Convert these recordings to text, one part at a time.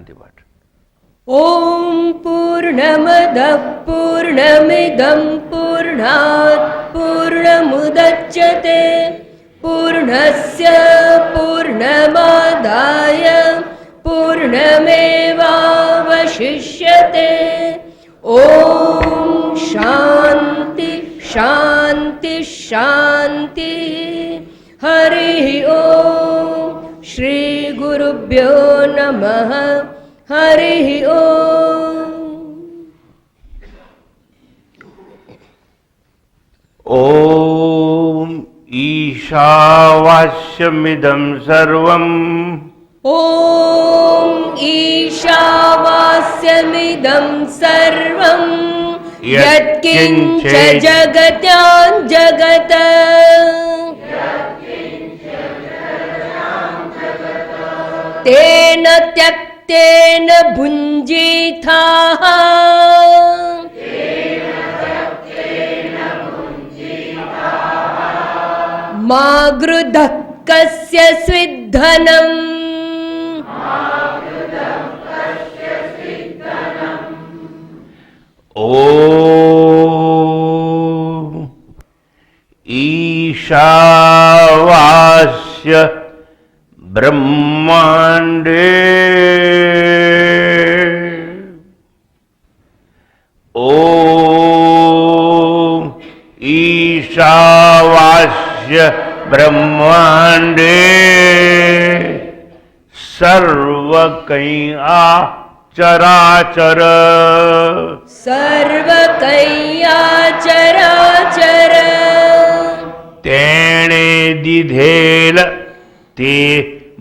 શાંતિ પાઠ. ઓમ પૂર્ણમદઃ પૂર્ણમિદં પૂર્ણાત પૂર્ણમુદચ્યતે પૂર્ણસ્ય પૂર્ણમાદાય પૂર્ણમેવાવશિષ્યતે. ઓમ શાંતિ શાંતિ શાંતિ. હરિ ઓમ. શ્રી ગુરુભ્યો નમઃ. હરિ ઓમ. ઓમ ઈશાવાસ્યમિદં સર્વં. ઓમ ઈશાવાસ્યમિદં સર્વં યત્કિંચ જગત્યાં જગત તેન ત્યક્તેન ભુંજીથાઃ. મા ગૃધઃ કસ્ય સ્વિદ્ધનમ. ઓમ ઈશાવાસ્ય બ્રહ્માંડે ઓમ ઈશાવાસ્ય બ્રહ્માંડે સર્વકૈયા ચરાચર. સર્વકૈયા ચરાચર. તેણે દીધેલ તે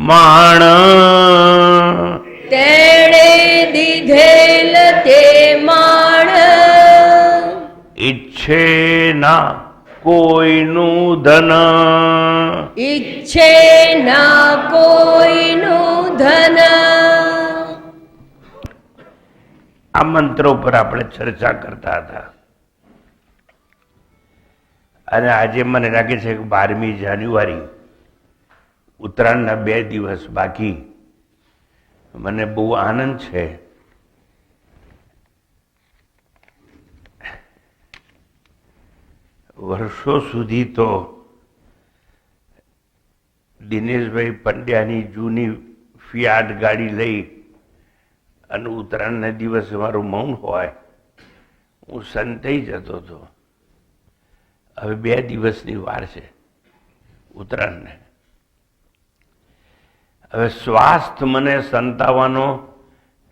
માણ. તેણે દીધેલ તે માણ. ઈચ્છે ના કોઈનું ધન. ઈચ્છે ના કોઈનું ધન. આ મંત્રો પર આપણે ચર્ચા કરતા હતા અને આજે મને લાગે છે કે 12મી જાન્યુઆરી ઉત્તરાયણના 2 દિવસ બાકી. મને બહુ આનંદ છે. વર્ષો સુધી તો દિનેશભાઈ પંડ્યાની જૂની ફિયાટ ગાડી લઈ અને ઉત્તરાયણના દિવસે મારું મૌન હોય હું સંતાઈ જતો હતો. હવે 2 દિવસની વાર છે ઉત્તરાયણને. હવે સ્વાસ્થ્ય મને સંતાવવાનો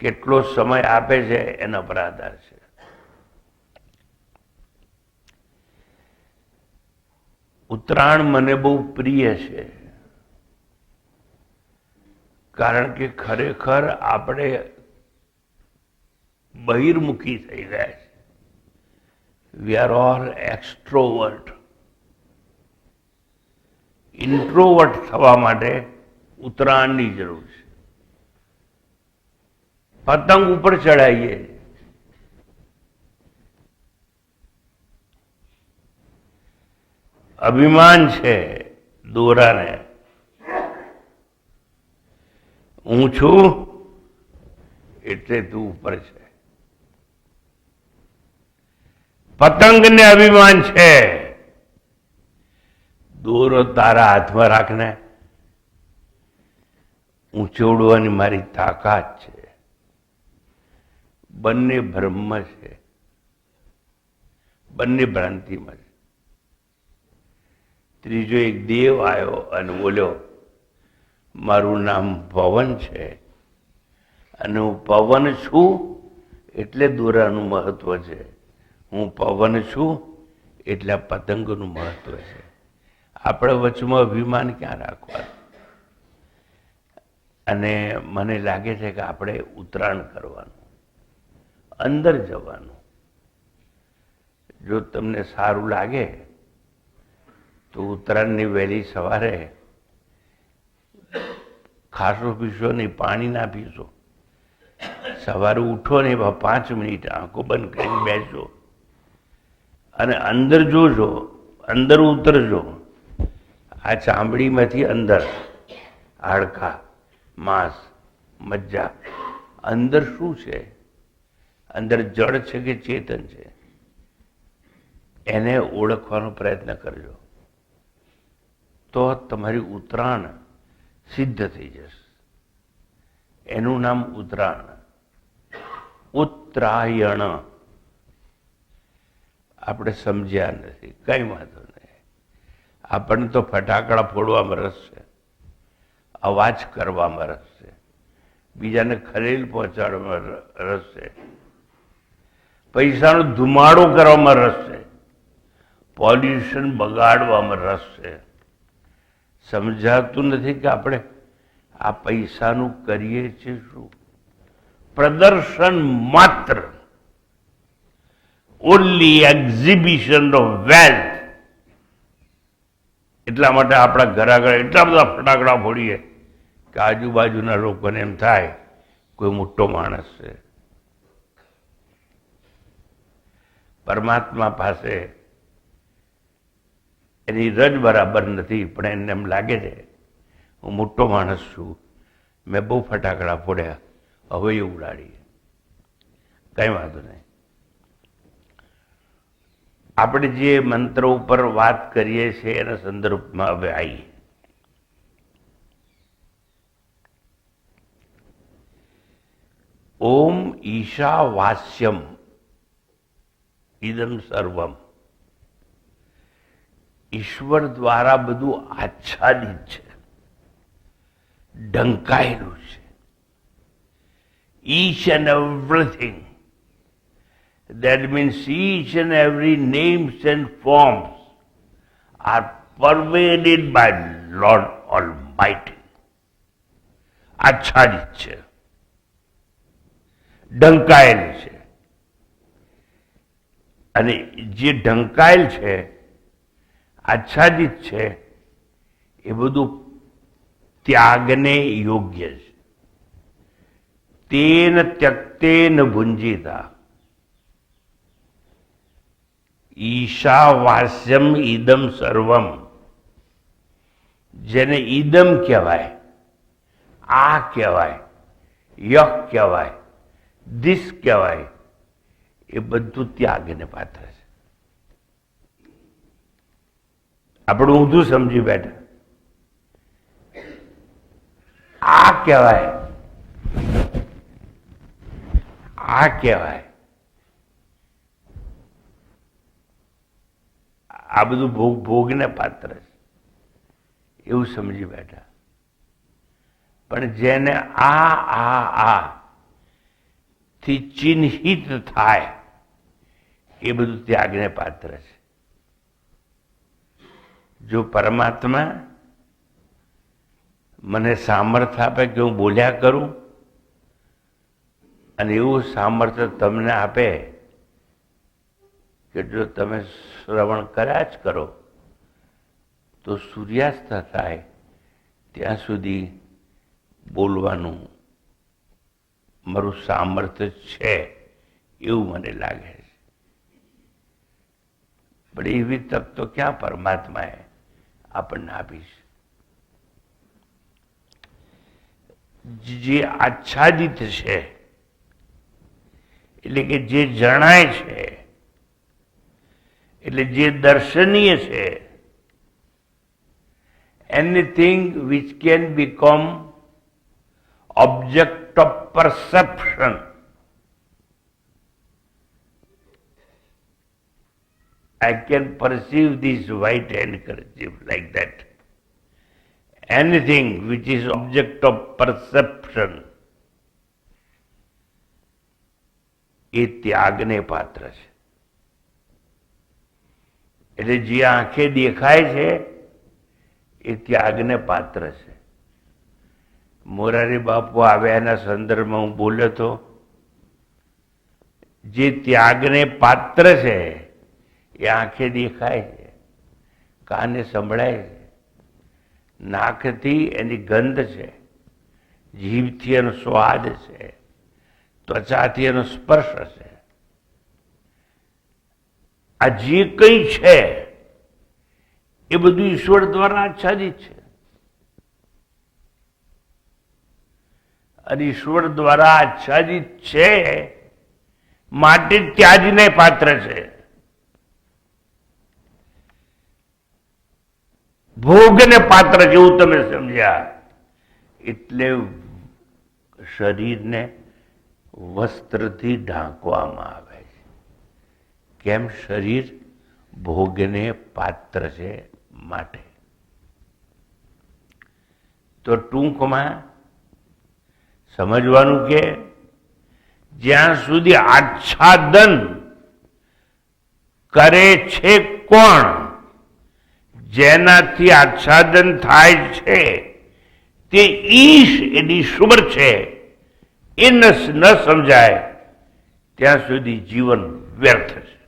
કેટલો સમય આપે છે એના પર આધાર છે. ઉત્તરાયણ મને બહુ પ્રિય છે કારણ કે ખરેખર આપણે બહિર્મુખી થઈ ગયા છે. We are all extrovert. Introvert થવા માટે ઉત્તરાયણની જરૂર છે. પતંગ ઉપર ચડાવીએ, અભિમાન છે દોરાને. હું છું એટલે તું ઉપર છે. પતંગને અભિમાન છે દોરો તારા હાથમાં રાખને, ઊંચે ઉડવાની મારી તાકાત છે. બંને બ્રહ્મ છે, બંને ભ્રાંતિમાં છે. ત્રીજો એક દેવ આવ્યો અને બોલ્યો મારું નામ પવન છે અને હું પવન છું એટલે દોરાનું મહત્વ છે. હું પવન છું એટલે પતંગનું મહત્વ છે. આપણે વચમાં અભિમાન ક્યાં રાખવાનું? અને મને લાગે છે કે આપણે ઉત્તરાયણ કરવાનું, અંદર જવાનું. જો તમને સારું લાગે તો ઉત્તરાયણની વહેલી સવારે ખાસો પીશો નહીં, પાણી ના પીશો. સવારે ઉઠો ને 5 મિનિટ આંખો બંધ કરીને બેસજો અને અંદર જોજો, અંદર ઉતરજો. આ ચામડીમાંથી અંદર હાડકા, માંસ, મજ્જા અંદર શું છે, અંદર જળ છે કે ચેતન છે, એને ઓળખવાનો પ્રયત્ન કરજો, તો તમારી ઉતરાણ સિદ્ધ થઈ જશે. એનું નામ ઉતરાણ. ઉત્તરાયણ આપણે સમજ્યા નથી, કઈ વાંધો નહીં. આપણને તો ફટાકડા ફોડવામાં રસ છે, અવાજ કરવામાં રસ છે, બીજાને ખલેલ પહોંચાડવામાં રસ છે, પૈસાનો ધુમાડો કરવામાં રસ છે, પોલ્યુશન બગાડવામાં રસ છે. સમજાતું નથી કે આપણે આ પૈસાનું કરીએ છીએ શું? પ્રદર્શન માત્ર. Only exhibition of wealth. એટલા માટે આપણા ઘર આગળ એટલા બધા ફટાકડા ફોડીએ કે આજુબાજુના લોકોને એમ થાય કોઈ મોટો માણસ છે. પરમાત્મા પાસે એની રજ બરાબર નથી, પણ એને એમ લાગે છે હું મોટો માણસ છું, મેં બહુ ફટાકડા ફોડ્યા, હવે એ ઉડાડીએ. કઈ વાંધો નહીં. આપણે જે મંત્ર ઉપર વાત કરીએ છીએ એના સંદર્ભમાં હવે આવીએ. ઓમ ઈશાવાસ્યમ ઇદમ સર્વમ. ઈશ્વર દ્વારા બધું આચ્છાદિત છે, ઢંકાયેલું છે. each and everything, that means each and every names and forms are pervaded by Lord Almighty. આચ્છાદિત છે, ઢંકાયેલ છે. અને જે ઢંકાયેલ છે, આચ્છાદિત છે, એ બધું ત્યાગને યોગ્ય છે. તેન ત્યક્તેન ભુંજીતા. ઈશાવાસ્યમ ઇદમ સર્વમ. જેને ઇદમ કહેવાય, આ કહેવાય, યહ કહેવાય, દિસ કહેવાય, એ બધું ત્યાગને પાત્ર છે. આપણે ઊંધું સમજી બેઠા. આ કહેવાય, આ કહેવાય, આ બધું ભોગને પાત્ર છે એવું સમજી બેઠા. પણ જેને આ થી ચિહ્નિત થાય એ બધું ત્યાગને પાત્ર છે. જો પરમાત્મા મને સામર્થ્ય આપે કે હું બોલ્યા કરું, અને એવું સામર્થ્ય તમને આપે કે જો તમે શ્રવણ કર્યા જ કરો તો સૂર્યાસ્ત થાય ત્યાં સુધી બોલવાનું મારું સામર્થ્ય છે એવું મને લાગે છે. પણ એવી તક તો ક્યાં પરમાત્માએ આપણને આપી છે. જે આચ્છાદિત છે એટલે કે જે જણાય છે, એટલે જે દર્શનીય છે, anything which can become object of perception, I can perceive this white handkerchief like that. Anything which is object of perception એ ત્યાગને પાત્ર છે. એટલે જે આંખે દેખાય છે એ ત્યાગને પાત્ર છે. મોરારી બાપુ આવ્યા એના સંદર્ભમાં હું બોલ્યો હતો, જે ત્યાગને પાત્ર છે એ આંખે દેખાય છે, કાને સંભળાય છે, નાકથી એની ગંધ છે, જીભથી એનો સ્વાદ છે, ત્વચાથી એનો સ્પર્શ છે. આ જે કંઈ છે એ બધું ઈશ્વર દ્વારા આચ્છાદિત છે. અને ઈશ્વર દ્વારા આચ્છાદિત છે માટે ત્યાજને પાત્ર છે. ભોગને પાત્ર જેવું તમે સમજ્યા એટલે શરીરને વસ્ત્રથી ઢાંકવામાં આવે છે. કેમ? શરીર ભોગને પાત્ર છે માટે. તો ટૂંકમાં સમજવાનું કે જ્યાં સુધી આચ્છાદન કરે છે કોણ, જેનાથી આચ્છાદન થાય છે તે ઈશ એટલે ઈશ્વર છે, એ ન સમજાય ત્યાં સુધી જીવન વ્યર્થ છે.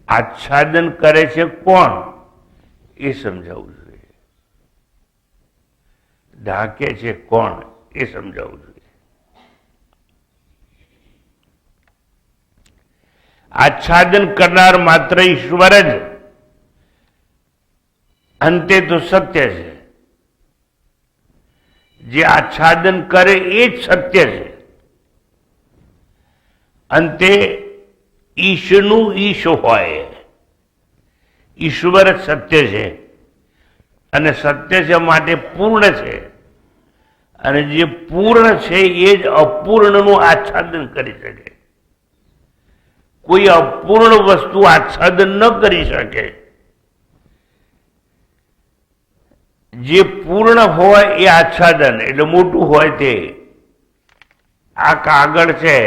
આચ્છાદન કરે છે કોણ એ સમજાવવું જોઈએ, ઢાંકે છે કોણ એ સમજાવવું જોઈએ. આચ્છાદન કરનાર માત્ર ઈશ્વર જ, અંતે તો સત્ય છે. જે આચ્છાદન કરે એ જ સત્ય છે. અંતે ઈશનું ઈશ હોય, ઈશ્વર સત્ય છે અને સત્ય છે માટે પૂર્ણ છે, અને જે પૂર્ણ છે એ જ અપૂર્ણનું આચ્છાદન કરી શકે. કોઈ અપૂર્ણ વસ્તુ આચ્છાદન ન કરી શકે. જે પૂર્ણ હોય એ આચ્છાદન એટલે મોટું હોય તે. આ કાગળ છે,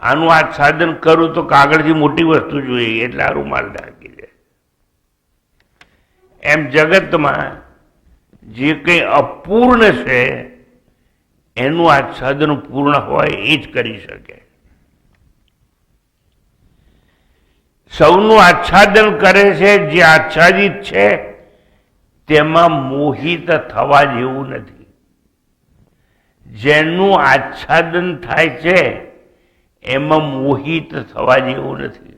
આનું આચ્છાદન કરું તો કાગળથી મોટી વસ્તુ જોઈએ એટલે આ રૂમાલ ઢાંકી દે. એમ જગતમાં જે કંઈ અપૂર્ણ છે એનું આચ્છાદન પૂર્ણ હોય એ જ કરી શકે. સૌનું આચ્છાદન કરે છે. જે આચ્છાદિત છે તેમાં મોહિત થવા જેવું નથી. જેનું આચ્છાદન થાય છે એમાં મોહિત થવા જેવું નથી.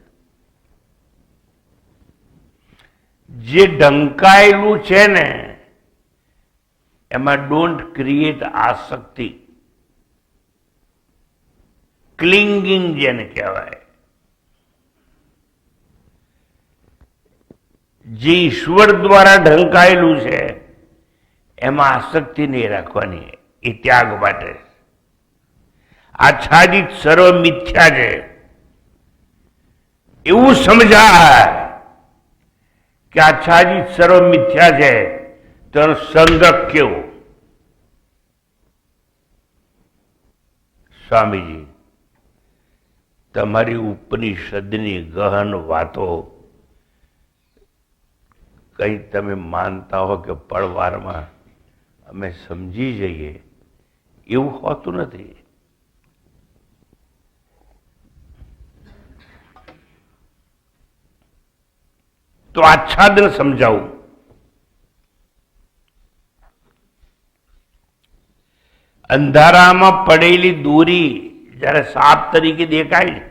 જે ઢંકાયેલું છે ને એમાં ડોન્ટ ક્રિએટ આસક્તિ, ક્લિંગિંગ જેને કહેવાય. જે ઈશ્વર દ્વારા ઢંકાયેલું છે એમાં આસક્તિ નહીં રાખવાની, એ ત્યાગ માટે. આચ્છાદિત સર્વ મિથ્યા છે એવું સમજાય કે આચ્છાદિત સર્વ મિથ્યા છે તો એનો સંગ્રહ કેવો? સ્વામીજી, તમારી ઉપનિષદની ગહન વાતો કંઈ તમે માનતા હો કે પળવારમાં અમે સમજી જઈએ એવું હોતું નથી. તો આચ્છાદન સમજાવું. અંધારામાં પડેલી દોરી જ્યારે સાપ તરીકે દેખાય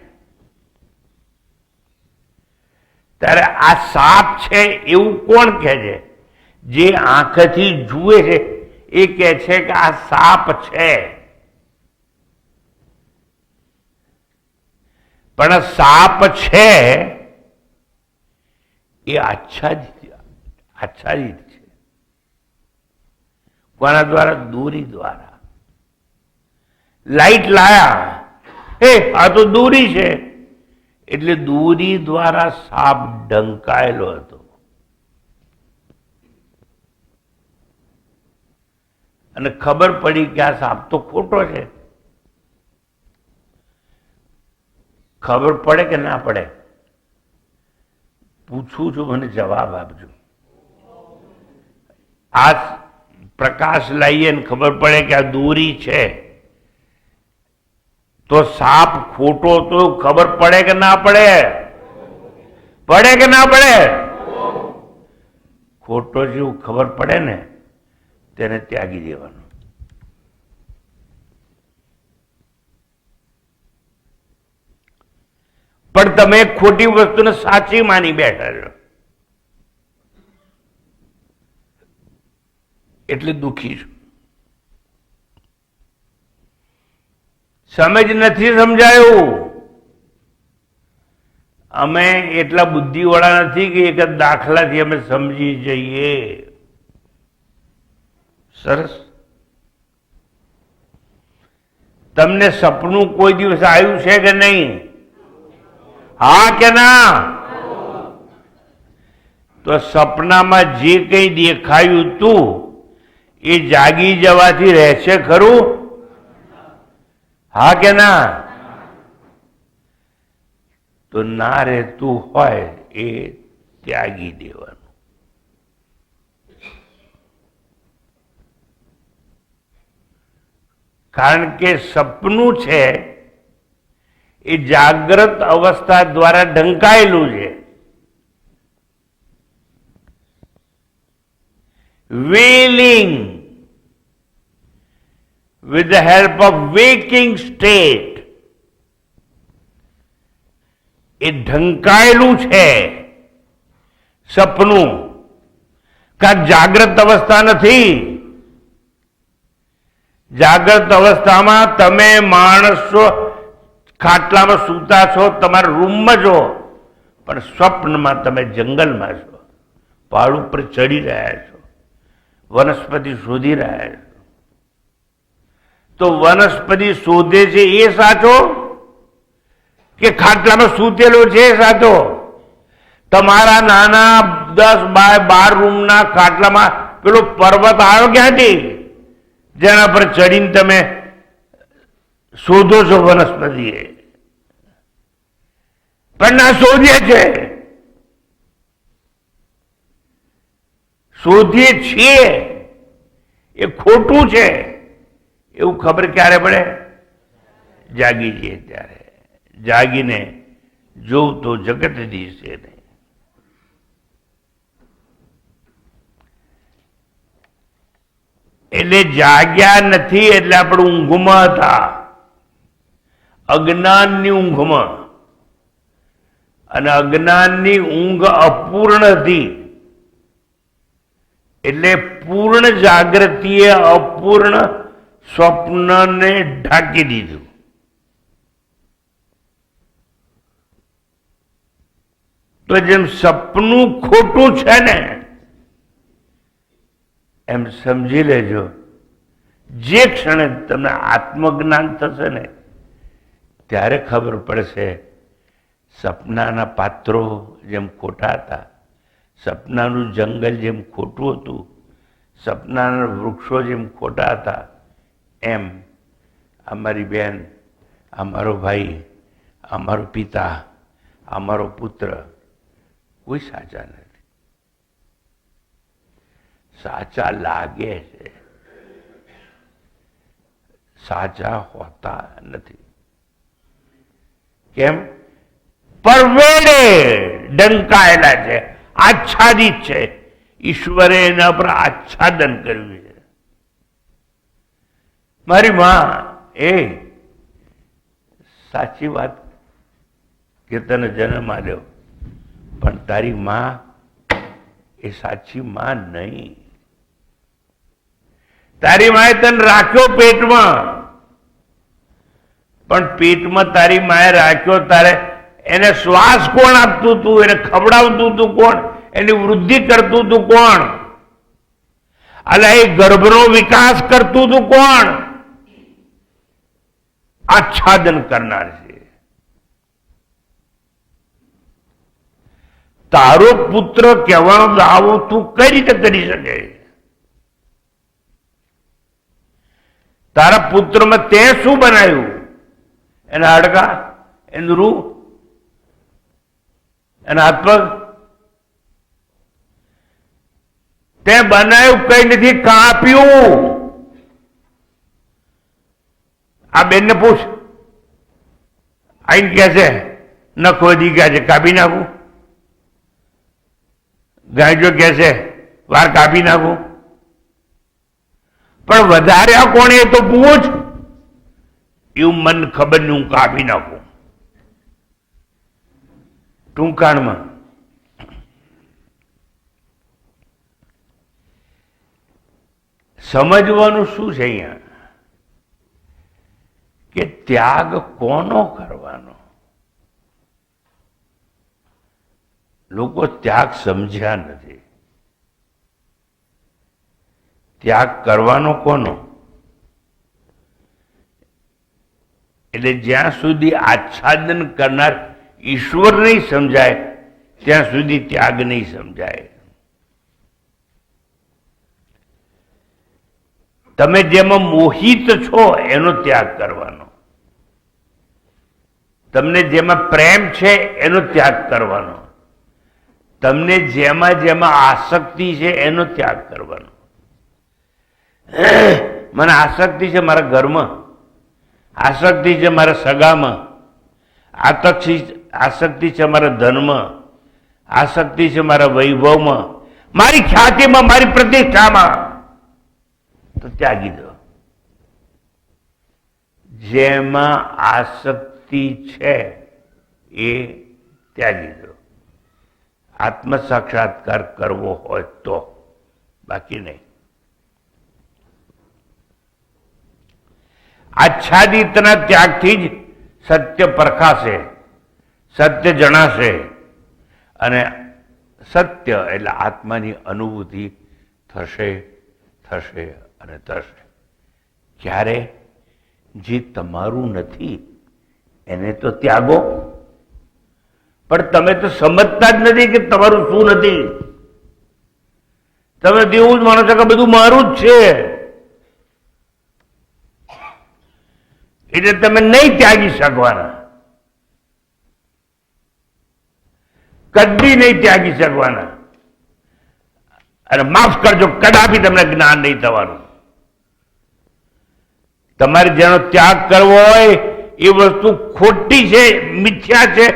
ત્યારે આ સાપ છે એવું કોણ કહે છે? જે આંખથી જુએ છે એ કહે છે કે આ સાપ છે. પણ સાપ છે એ આચ્છાદિત છે. કોના દ્વારા? દોરી દ્વારા. લાઈટ લાયા, આ તો દોરી છે એટલે દોરી દ્વારા સાપ ઢંકાયેલો હતો. અને ખબર પડી કે આ સાપ તો ખોટો છે. ખબર પડે કે ના પડે? પૂછું છું, મને જવાબ આપજો. આ પ્રકાશ લાવીએ ને ખબર પડે કે આ દોરી છે તો સાપ ખોટો તો ખબર પડે કે ના પડે? પડે કે ના પડે? ખોટો જેવું ખબર પડે ને તેને ત્યાગી દેવાનું. પણ તમે ખોટી વસ્તુને સાચી માની બેઠા છો. એટલે દુઃખી છું. સમજ નથી સમજાયું. અમે એટલા બુદ્ધિવાળા નથી કે એક જ દાખલાથી અમે સમજી જઈએ. સરસ. તમને સપનું કોઈ દિવસ આવ્યું છે કે નહીં? હા કે ના? તો સપનામાં જે કંઈ દેખાયું તું એ જાગી જવાથી રહેશે ખરું? હા કે ના? તો ના રહેતું હોય એ ત્યાગી દેવાનું. કારણ કે સપનું છે એ જાગ્રત અવસ્થા દ્વારા ઢંકાયેલું છે. Wailing with the help of waking state. એ ઢંકાયેલું છે સપનું. કા જાગ્રત અવસ્થા નથી. જાગ્રત અવસ્થામાં તમે માણસો ખાટલામાં સૂતા છો, તમારા રૂમમાં છો, પણ સ્વપ્નમાં તમે જંગલમાં છો, પહાડ ઉપર ચડી રહ્યા છો, વનસ્પતિ શોધી રહ્યા છો. તો વનસ્પતિ શોધે છે એ સાચો કે ખાટલામાં સૂતેલો છે એ સાચો? તમારા નાના 10 બાય 12 રૂમના ખાટલામાં પેલો પર્વત આવ્યો ક્યાંથી જેના પર ચડીને તમે શોધો છો વનસ્પતિએ? પણ ના શોધીએ છે, શોધીએ છીએ એ ખોટું છે એવું ખબર ક્યારે પડે? જાગી જઈએ ત્યારે. જાગીને જોઉં તો જગત દિશે નહીં. એટલે જાગ્યા નથી એટલે આપણે ઊંઘમાં હતા, અજ્ઞાનની ઊંઘમાં. અને અજ્ઞાનની ઊંઘ અપૂર્ણ હતી એટલે પૂર્ણ જાગૃતિએ અપૂર્ણ સ્વપ્નને ઢાંકી દીધું. તો જેમ સપનું ખોટું છે ને એમ સમજી લેજો, જે ક્ષણે તમને આત્મજ્ઞાન થશે ને ત્યારે ખબર પડશે સપનાના પાત્રો જેમ ખોટા હતા, સપનાનું જંગલ જેમ ખોટું હતું, સપનાના વૃક્ષો જેમ ખોટા હતા, એમ અમારી બેન, અમારો ભાઈ, અમારો પિતા, અમારો પુત્ર કોઈ સાચા નથી. સાચા લાગે છે, સાચા હોતા નથી. કેમ? પરવેડે ડંકાયેલા છે, આચ્છાદિત છે. ઈશ્વરે એના પર આચ્છાદન કર્યું છે. મારી માં એ સાચી વાત કે તને જન્મ આલ્યો, પણ તારી માં એ સાચી માં નહીં. તારી માએ તને રાખ્યો પેટમાં, પણ પેટમાં તારી માએ રાખ્યો તારે એને શ્વાસ કોણ આપતું હતું, એને ખવડાવતું હતું કોણ, એની વૃદ્ધિ કરતું હતું કોણ, અલા એ ગર્ભનો વિકાસ કરતું હતું કોણ? આચ્છાદન કરનાર છે. તારો પુત્ર કહેવાનો દાવો તું કઈ રીતે કરી શકે? તારા પુત્રમાં તે શું બનાવ્યું? એના હાડકા, એનું રૂ, એના હાથ પગ? તે બનાવ્યું કઈ નથી, કાપ્યું. આ બેન ને પૂછ, આઈને કે છે નખ વધી ગયા છે, કાપી નાખું. ગાયજો કે છે વાર કાપી નાખું. પણ વધાર્યા કોણે તો પૂછ. એવું મન ખબર નહીં, હું કાપી નાખું. ટૂંકાણમાં સમજવાનું શું છે અહીંયા કે ત્યાગ કોનો કરવાનો? લોકો ત્યાગ સમજ્યા નથી. ત્યાગ કરવાનો કોનો? એટલે જ્યાં સુધી આચ્છાદન કરનાર ઈશ્વર નહીં સમજાય ત્યાં સુધી ત્યાગ નહીં સમજાય. તમે જેમાં મોહિત છો એનો ત્યાગ કરવાનો, તમને જેમાં પ્રેમ છે એનો ત્યાગ કરવાનો, તમને જેમાં જેમાં આસક્તિ છે એનો ત્યાગ કરવાનો. મને આસક્તિ છે મારા ઘરમાં, આસક્તિ છે મારા સગામાં, આસક્તિ છે મારા ધનમાં, આસક્તિ છે મારા વૈભવમાં, મારી ખ્યાતિમાં, મારી પ્રતિષ્ઠામાં, તો ત્યાગી દો. જેમાં આસક્તિ છે એ ત્યાગી દો. આત્મ સાક્ષાત્કાર કરવો હોય તો, બાકી નહીં. આચ્છાદિતના ત્યાગથી જ સત્ય પરખાશે, સત્ય જણાશે, અને સત્ય એટલે આત્માની અનુભૂતિ થશે થશે અને થશે. ક્યારે? જે તમારું નથી એને તો ત્યાગો, પણ તમે તો સમજતા જ નથી કે તમારું શું નથી. તમે એવું જ માનો છો કે બધું મારું જ છે, એટલે તમે નહીં ત્યાગી શકવાના, કદી નહીં ત્યાગી શકવાના. અને માફ કરજો, કદાપી તમને જ્ઞાન નહીં થવાનું. તમારે જેનો ત્યાગ કરવો હોય એ વસ્તુ ખોટી છે, મિથ્યા છે,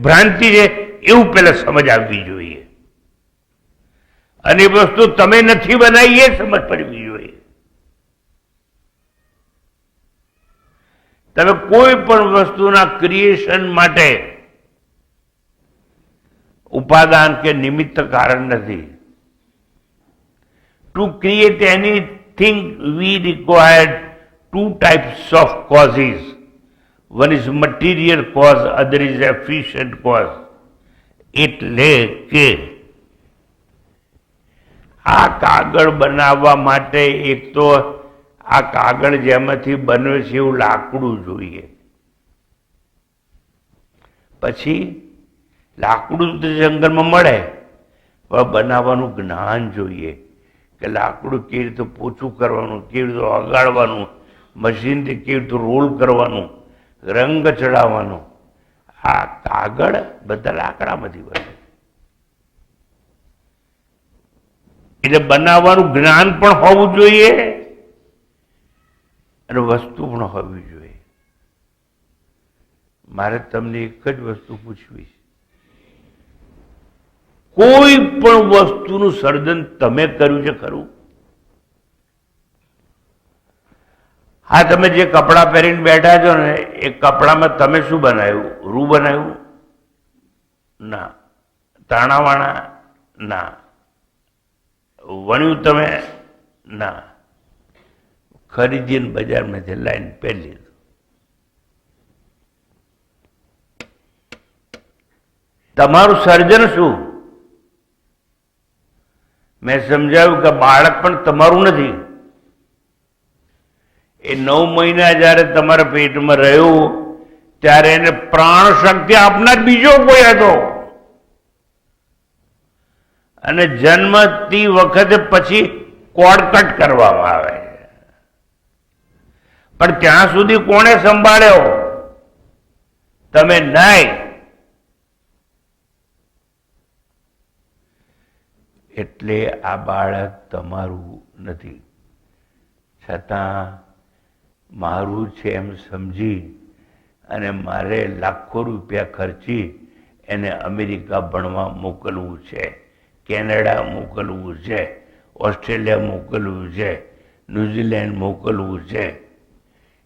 ભ્રાંતિ છે, એવું પહેલા સમજ આવવી જોઈએ. અને એ વસ્તુ તમે નથી બનાવી એ સમજ પડવી જોઈએ. તમે કોઈ પણ વસ્તુના ક્રિએશન માટે ઉપાદાન કે નિમિત્ત કારણ નથી. To create anything we required two types of causes. One is material cause, other is efficient cause. એટલે કે આ કાગળ બનાવવા માટે એક તો આ કાગળ જેમાંથી બને છે એવું લાકડું જોઈએ. પછી લાકડું તો જંગલમાં મળે, પણ બનાવવાનું જ્ઞાન જોઈએ કે લાકડું કેવી રીતે પોચું કરવાનું, કેવી રીતે ઓગાળવાનું, મશીનથી કેવી રીતે રોલ કરવાનું, રંગ ચડાવવાનો. આ કાગળ બધા લાકડામાંથી બને. એટલે બનાવવાનું જ્ઞાન પણ હોવું જોઈએ અને વસ્તુ પણ હોવી જોઈએ. મારે તમને એક જ વસ્તુ પૂછવી છે, કોઈ પણ વસ્તુનું સર્જન તમે કર્યું છે ખરું? હા, તમે જે કપડાં પહેરીને બેઠા છો ને એ કપડામાં તમે શું બનાવ્યું? રૂ બનાવ્યું? ના. તાણાવાણા? ના. વણ્યું તમે? ના. ખરીદીને બજારમાંથી લાઈને પહેરી લીધું. તમારું સર્જન શું? મેં સમજાવ્યું કે બાળક પણ તમારું નથી. એ 9 મહિના જ્યારે તમારા પેટમાં રહ્યું ત્યારે એને પ્રાણ શક્તિ આપનાર બીજો કોઈ હતો, અને જન્મતી વખતે પછી કોડ કટ કરવામાં આવે છે. પણ ત્યાં સુધી કોણે સંભાળ્યો? તમે નહીં. એટલે આ બાળક તમારું નથી, છતાં મારું છે એમ સમજી અને મારે લાખો રૂપિયા ખર્ચી એને અમેરિકા ભણવા મોકલવું છે, કેનેડા મોકલવું છે, ઓસ્ટ્રેલિયા મોકલવું છે, ન્યૂઝીલેન્ડ મોકલવું છે.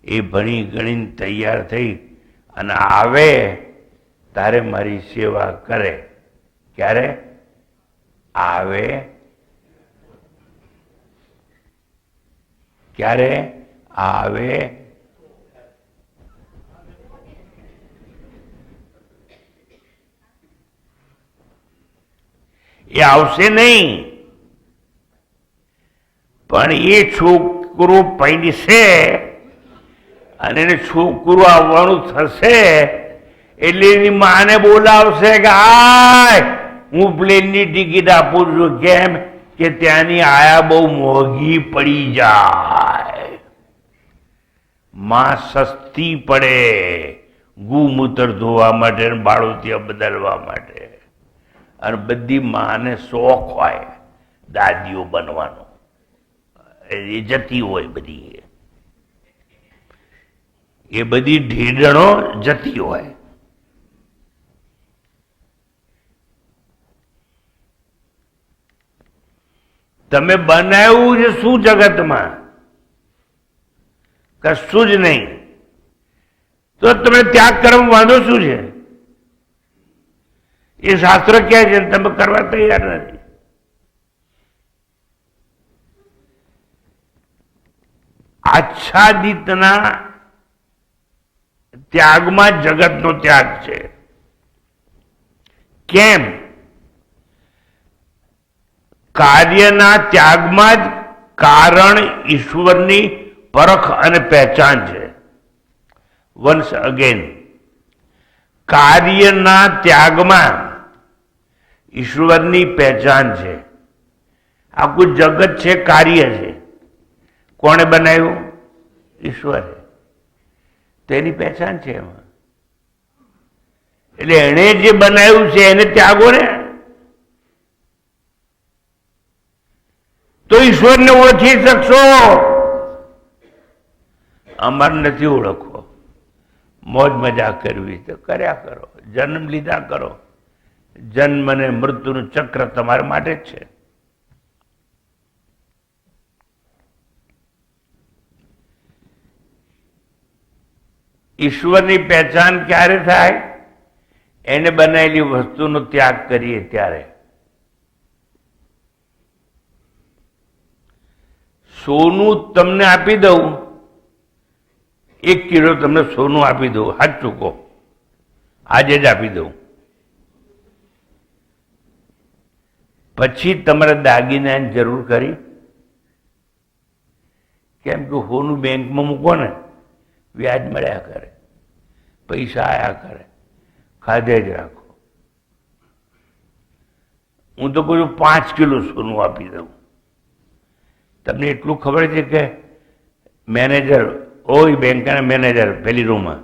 એ ભણી ગણીને તૈયાર થઈ અને આવે તારે મારી સેવા કરે. ક્યારે આવે? ક્યારે આવે? એ આવશે નહીં, પણ એ છોકરો પૈણશે અને એને છોકરું આવવાનું થશે એટલે એની માને બોલાવશે કે આય હું પ્લેનની ટિકિટ આપું છું. કેમ કે ત્યાંની આયા બહુ મોંઘી પડી જાય. માં સસ્તી પડે ગૌમૂત્ર ધોવા માટે, બાળોતિયા બદલવા માટે. અને બધી માને શોખ હોય દાદીઓ બનવાનો, એ જતી હોય બધી, એ બધી ઢીડણો જતી હોય. તમે બનાવ્યું છે શું જગતમાં? કશું જ નહીં. તો તમે ત્યાગ કરવા વાંધો શું છે? એ શાસ્ત્ર કહે છે, તમે કરવા તૈયાર નથી. આચ્છાદિતના ત્યાગમાં જગતનો ત્યાગ છે. કેમ? કાર્યના ત્યાગમાં જ કારણ ઈશ્વરની પરખ અને પહેચાન છે. વન્સ અગેન, કાર્યના ત્યાગમાં ઈશ્વરની પહેચાન છે. આખું જગત છે કાર્ય છે. કોણે બનાવ્યું? ઈશ્વરે. તેની પહેચાન છે એમાં. એટલે એણે જે બનાવ્યું છે એને ત્યાગો ને, તો ઈશ્વરને ઓળખી શકશો. અમારે નથી ઓળખવો. મોજ મજા કરવી તો કર્યા કરો, જન્મ લીધા કરો. જન્મ અને મૃત્યુનું ચક્ર તમારા માટે જ છે. ઈશ્વરની પહેચાન ક્યારે થાય? એને બનાવેલી વસ્તુનો ત્યાગ કરીએ ત્યારે. સોનું તમને આપી દઉં, 1 કિલો તમને સોનું આપી દઉં, હાથ ચૂકો, આજે જ આપી દઉં. પછી તમારે દાગીનાની જરૂર કરી? કેમ કે સોનું બેંકમાં મૂકો ને, વ્યાજ મળ્યા કરે, પૈસા આયા કરે, ખાધે જ રાખો. હું તો કહું છું 5 કિલો સોનું આપી દઉં. તમને એટલું ખબર છે કે મેનેજર હોય, બેંકના મેનેજર પેલી રૂમમાં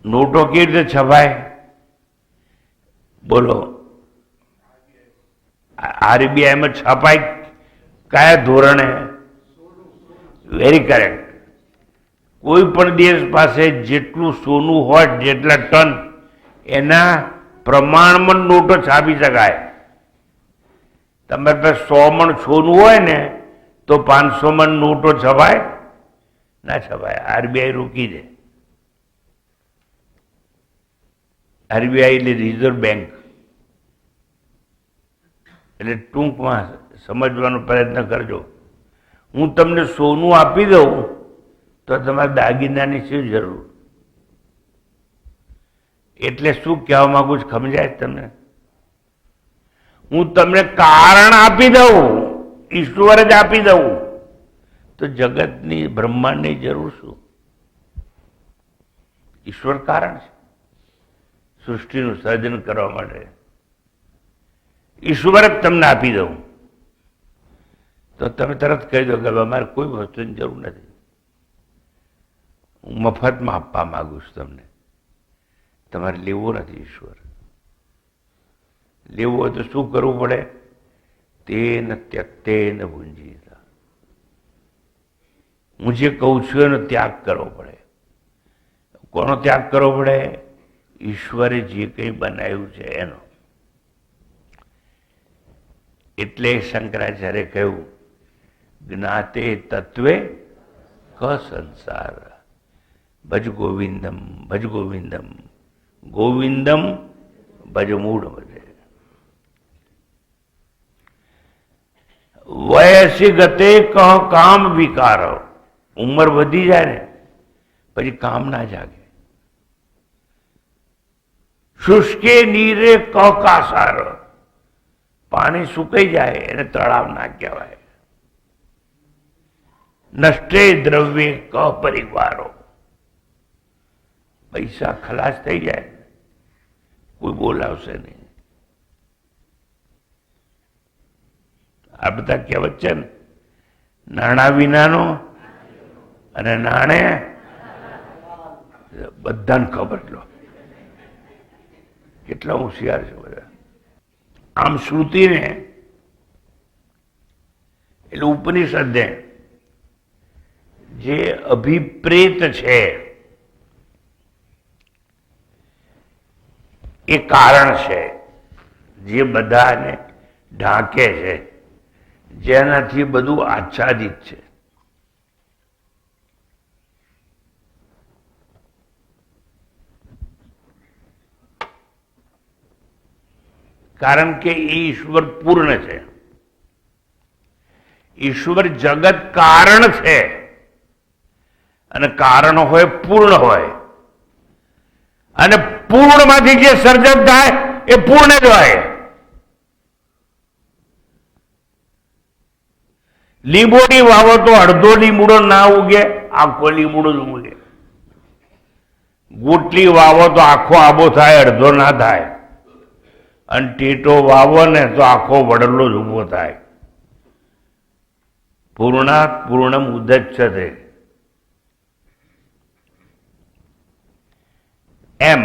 નોટો કેવી રીતે છપાય? બોલો, આરબીઆઈમાં છપાય કયા ધોરણે? Very correct. કોઈ પણ દેશ પાસે જેટલું સોનું હોય, જેટલા ટન, એના પ્રમાણમાં નોટો છાપી શકાય. તમારી પાસે 100 મણ સોનું હોય ને તો 500 મણ નોટો છપાય? ના છપાય. આરબીઆઈ રોકી દે. આરબીઆઈ એટલે રિઝર્વ બેંક. એટલે ટૂંકમાં સમજવાનો પ્રયત્ન કરજો. હું તમને સોનું આપી દઉં તો તમારે દાગીનાની શું જરૂર? એટલે શું કહેવા માંગુ છું સમજાય તમને? હું તમને કારણ આપી દઉં, ઈશ્વર જ આપી દઉં, તો જગતની બ્રહ્માંડની જરૂર શું? ઈશ્વર કારણ છે સૃષ્ટિનું સર્જન કરવા માટે. ઈશ્વર જ તમને આપી દઉં તો તમે તરત કહી દો કે અમારે કોઈ વસ્તુની જરૂર નથી, હું મફતમાં આપવા માંગુ છું તમને, તમારે લેવો નથી. ઈશ્વર લેવું હોય તો શું કરવું પડે? તેન ત્યક્તેન ભુંજીતા. હું જે કહું છું એનો ત્યાગ કરવો પડે. કોનો ત્યાગ કરવો પડે? ઈશ્વરે જે કંઈ બનાવ્યું છે એનો. એટલે શંકરાચાર્ય કહ્યું, જ્ઞાતે તત્વે ક સંસાર, ભજ ગોવિંદમ ભજ ગોવિંદમ, ગોવિંદમ ભજ મૂળ ભજે. વયસી ગતે કહ કામ વિકાર. ઉંમર વધી જાય ને પછી કામ ના જાગે. શુષ્કે નીરે કહ કાસાર. પાણી સુકાઈ જાય એને તળાવ ના કહેવાય. નષ્ટે દ્રવ્ય કહ પરિવારો. પૈસા ખલાસ થઈ જાય કોઈ બોલાવશે નહીં. આ બધા કહેવત છે ને, નાણાં વિનાનો અને નાણે બધાને ખબર લો કેટલા હોશિયાર છે બધા. આમ શ્રુતિને એટલે ઉપનિષદને જે અભિપ્રેત છે એ કારણ છે જે બધાને ઢાંકે છે, જેનાથી બધું આચ્છાદિત છે. કારણ કે એ ઈશ્વર પૂર્ણ છે. ઈશ્વર જગત કારણ છે અને કારણ હોય પૂર્ણ હોય, અને પૂર્ણમાંથી જે સર્જન થાય એ પૂર્ણ જ હોય. લીંબોડી વાવો તો અડધો લીમડો ના ઉગે, આખો લીમડો જ ઉગે. ગોટલી વાવો તો આખો આબો થાય, અડધો ના થાય. અને ટેટો વાવો ને તો આખો વડલો જ ઉભો થાય. પૂર્ણાત પૂર્ણમ ઉદચ્યતે. એમ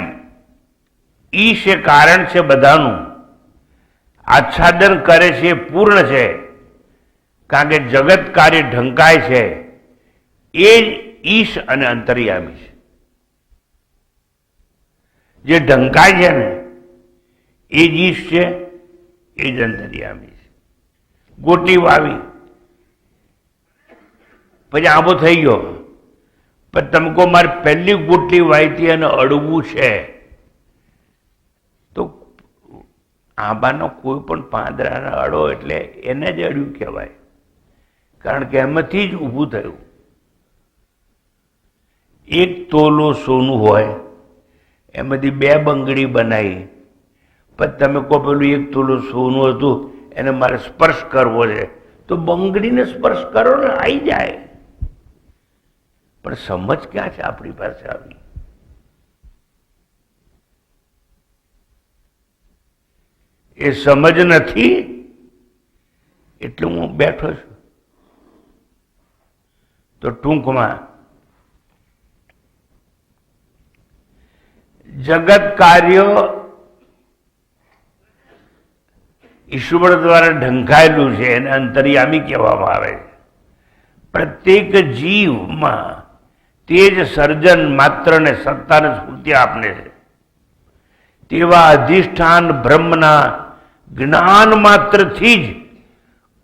ઈશ એ કારણ છે બધાનું, આચ્છાદન કરે છે એ પૂર્ણ છે. કારણ કે જગત કાર્ય ઢંકાય છે એ જ ઈશ અને અંતર્યામી છે. જે ઢંકાય છે ને એ જ ઈશ છે, એ જ અંતર્યામી છે. ગોટલી વાવી પછી આંબો થઈ ગયો, પણ તમે કહો મારે પહેલી ગોટલી વાવીતી અને અડવું છે, તો આંબાનો કોઈ પણ પાંદડાને અડો એટલે એને જ અડ્યું કહેવાય. કારણ કે એમાંથી જ ઊભું થયું. એક તોલો સોનું હોય એમાંથી બે બંગડી બનાવી, પણ તમે કહો પેલું એક તોલો સોનું હતું એને મારે સ્પર્શ કરવો છે, તો બંગડીને સ્પર્શ કરો ને આવી જાય. પણ સમજ ક્યાં છે આપણી પાસે આવી? એ સમજ નથી એટલે હું બેઠો છું. તો ટૂંકમાં જગત કાર્ય ઈશ્વર દ્વારા ઢંકાયેલું છે, એને અંતર્યામી કહેવામાં આવે છે. પ્રત્યેક જીવમાં તે જ સર્જન માત્રને સત્તાને સ્ફૂર્તિ આપને છે. તેવા અધિષ્ઠાન બ્રહ્મના જ્ઞાન માત્રથી જ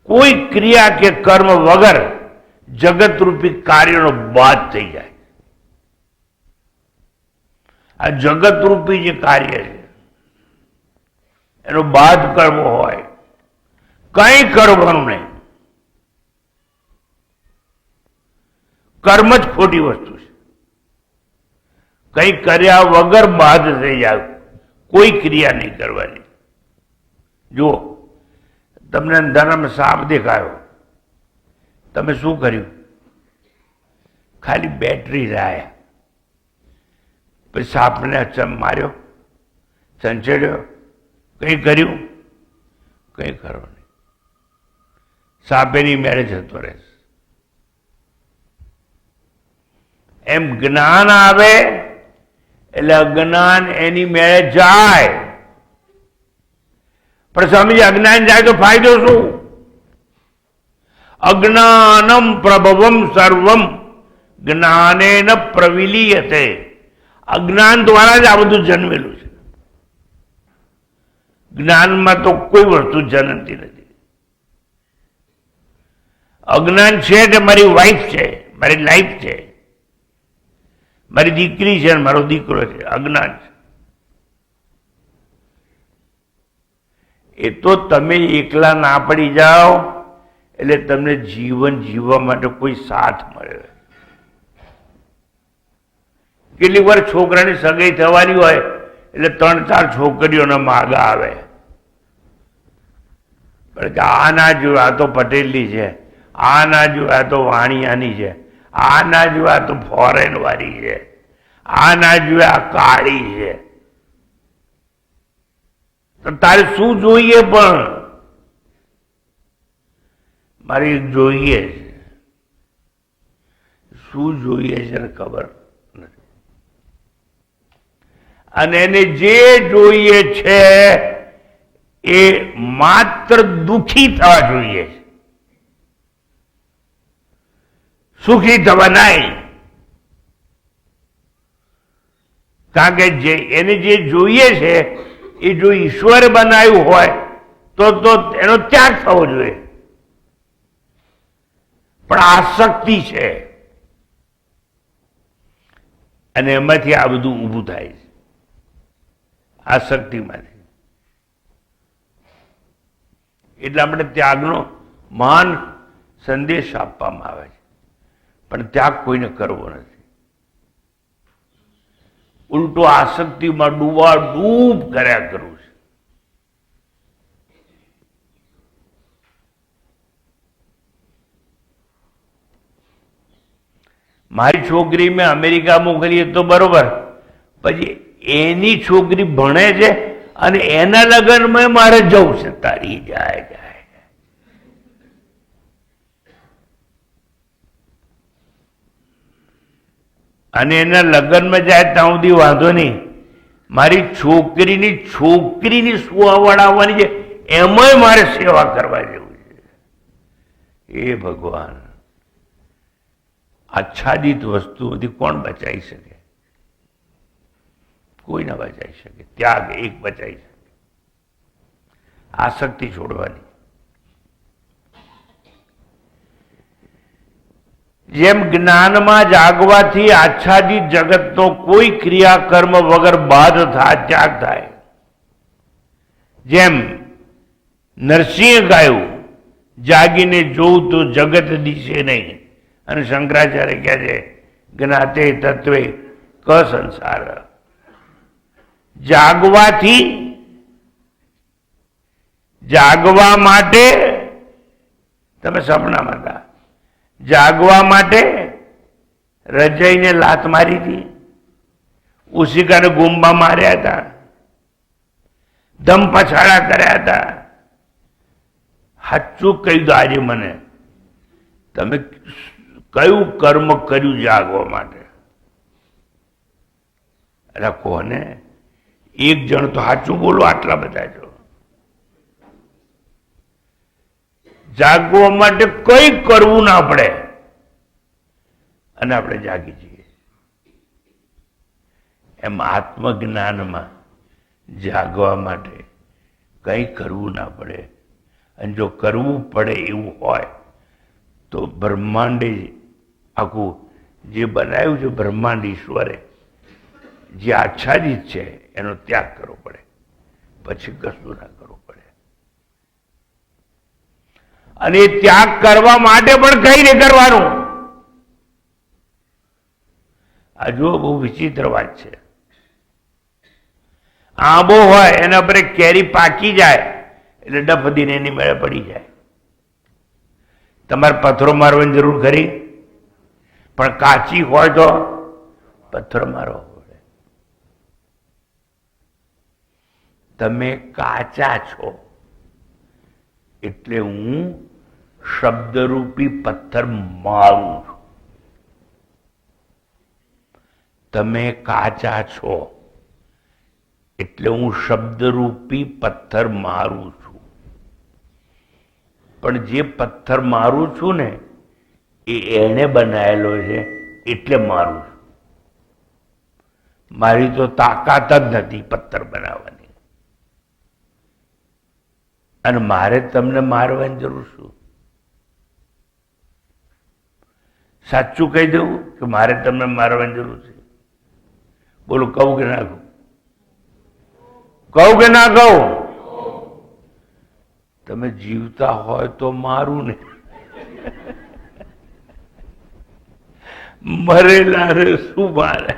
કોઈ ક્રિયા કે કર્મ વગર જગતરૂપી કાર્યનો બાદ થઈ જાય. આ જગતરૂપી જે કાર્ય છે એનો બાદ કરવો હોય, કંઈ કરવાનું નહીં. કર્મ જ ખોટી વસ્તુ છે. કંઈ કર્યા વગર બાદ થઈ જાય, કોઈ ક્રિયા નહીં કરવાની. જુઓ, તમને અંધારામાં સાપ દેખાયો, તમે શું કર્યું? ખાલી બેટરી લાયા, પછી સાપને માર્યો, સંચેડ્યો, કંઈ કર્યું? કંઈ કરો નહીં. સાપ એની મેળે જતો રહેશે. એમ જ્ઞાન આવે એટલે અજ્ઞાન એની મેળે જાય. પણ સ્વામીજી અજ્ઞાન જાય તો ફાયદો શું? અજ્ઞાનમ પ્રભવમ સર્વમ જ્ઞાનેન પ્રવિલીયતે. અજ્ઞાન દ્વારા જ આ બધું જન્મેલું છે. જ્ઞાનમાં તો કોઈ વસ્તુ જન્મતી નથી. અજ્ઞાન છે કે મારી વાઈફ છે, મારી લાઈફ છે, મારી દીકરી છે, મારો દીકરો છે, અજ્ઞાન છે. એ તો તમે એકલા ના પડી જાઓ એટલે તમને જીવન જીવવા માટે કોઈ સાથ મળે. કેટલીક વાર છોકરાની સગાઈ થવાની હોય એટલે 3-4 છોકરીઓના માગા આવે, પણ કે આ ના જોયું આ તો પટેલની છે, આ ના જોયું આ તો વાણિયાની છે, આ ના જોયું આ તો ફોરેન વાળી છે, આ ના જોયું આ કાળી છે. તો તારે શું જોઈએ? પણ મારે જોઈએ છે. શું જોઈએ છે ને ખબર નથી. અને એને જે જોઈએ છે એ માત્ર દુખી થવા જોઈએ છે, સુખી થવા નહીં. કારણ કે જે એને જે જોઈએ છે એ જો ઈશ્વરે બનાવ્યું હોય તો એનો ત્યાગ થવો જોઈએ. પણ આસક્તિ છે અને એમાંથી આ બધું ઊભું થાય છે, આસક્તિમાંથી. એટલે આપણે ત્યાગનો મહાન સંદેશ આપવામાં આવે છે, પણ ત્યાગ કોઈને કરવો નથી. ઉલટો આસક્તિમાં ડૂબ કર્યા કરવું છે. મારી છોકરી મેં અમેરિકા મોકલીએ તો બરોબર, પછી એની છોકરી ભણે છે અને એના લગ્નમાં મારે જવું છે. તારી જાય જાય અને એના લગ્નમાં જાય ત્યાં સુધી વાંધો નહીં. મારી છોકરીની સુવાવડાવવાની છે, એમાંય મારે સેવા કરવા જેવું છે. એ ભગવાન, આચ્છાદિત વસ્તુઓથી કોણ બચાવી શકે? કોઈ ના બચાવી શકે. ત્યાગ એક બચાવી શકે. આસક્તિ છોડવાની. જેમ જ્ઞાનમાં જાગવાથી આચ્છાદિત જગતનો કોઈ ક્રિયાકર્મ વગર બાધ ત્યાગ થાય, જેમ નરસિંહ ગાયું જાગીને જોઉં તો જગત દિશે નહીં, અને શંકરાચાર્ય કહે છે જ્ઞાતે તત્વે ક સંસાર. જાગવા માટે તમે સપનામાં હતા, જાગવા માટે રજાઈને લાત મારી હતી, ઉસિકાને ગુંબા માર્યા હતા, દમ પછાડા કર્યા હતા. સાચું કહી દો આજે મને, તમે કયું કર્મ કર્યું જાગવા માટે? અરે કોને? એક જણ તો સાચું બોલો, આટલા બધા છો. જાગવા માટે કઈ કરવું ના પડે અને આપણે જાગી જઈએ. એમ આત્મજ્ઞાનમાં જાગવા માટે કઈ કરવું ના પડે. અને જો કરવું પડે એવું હોય તો બ્રહ્માંડે આખું જે બનાવ્યું છે, બ્રહ્માંડ ઈશ્વરે જે આચ્છાદિત છે એનો ત્યાગ કરવો પડે, પછી કશું ના કરવું પડે. અને ત્યાગ કરવા માટે પણ કઈ નહીં કરવાનું. આ જો બહુ વિચિત્ર વાત છે. આંબો હોય એના પર કેરી પાકી જાય એટલે ડફદીને એની મેળે પડી જાય. તમારે પથ્થરો મારવાની જરૂર ખરી? પણ કાચી હોય તો પથ્થર મારવો પડે. તમે કાચા છો એટલે હું શબ્દરૂપી પથ્થર મારું છું. તમે કાચા છો એટલે હું શબ્દરૂપી પથ્થર મારું છું. પણ જે પથ્થર મારું છું ને એ એને બનાવેલો છે એટલે મારું છું. મારી તો તાકાત જ નથી પથ્થર બનાવવાની. અને મારે તમને મારવાની જરૂર શું? સાચું કહી દઉં કે મારે તમને મારવાની જરૂર છે? બોલો, કહું કે ના કહું? કહું કે ના કહું? તમે જીવતા હોય તો મારું ને. મરેલા રે શું મારે?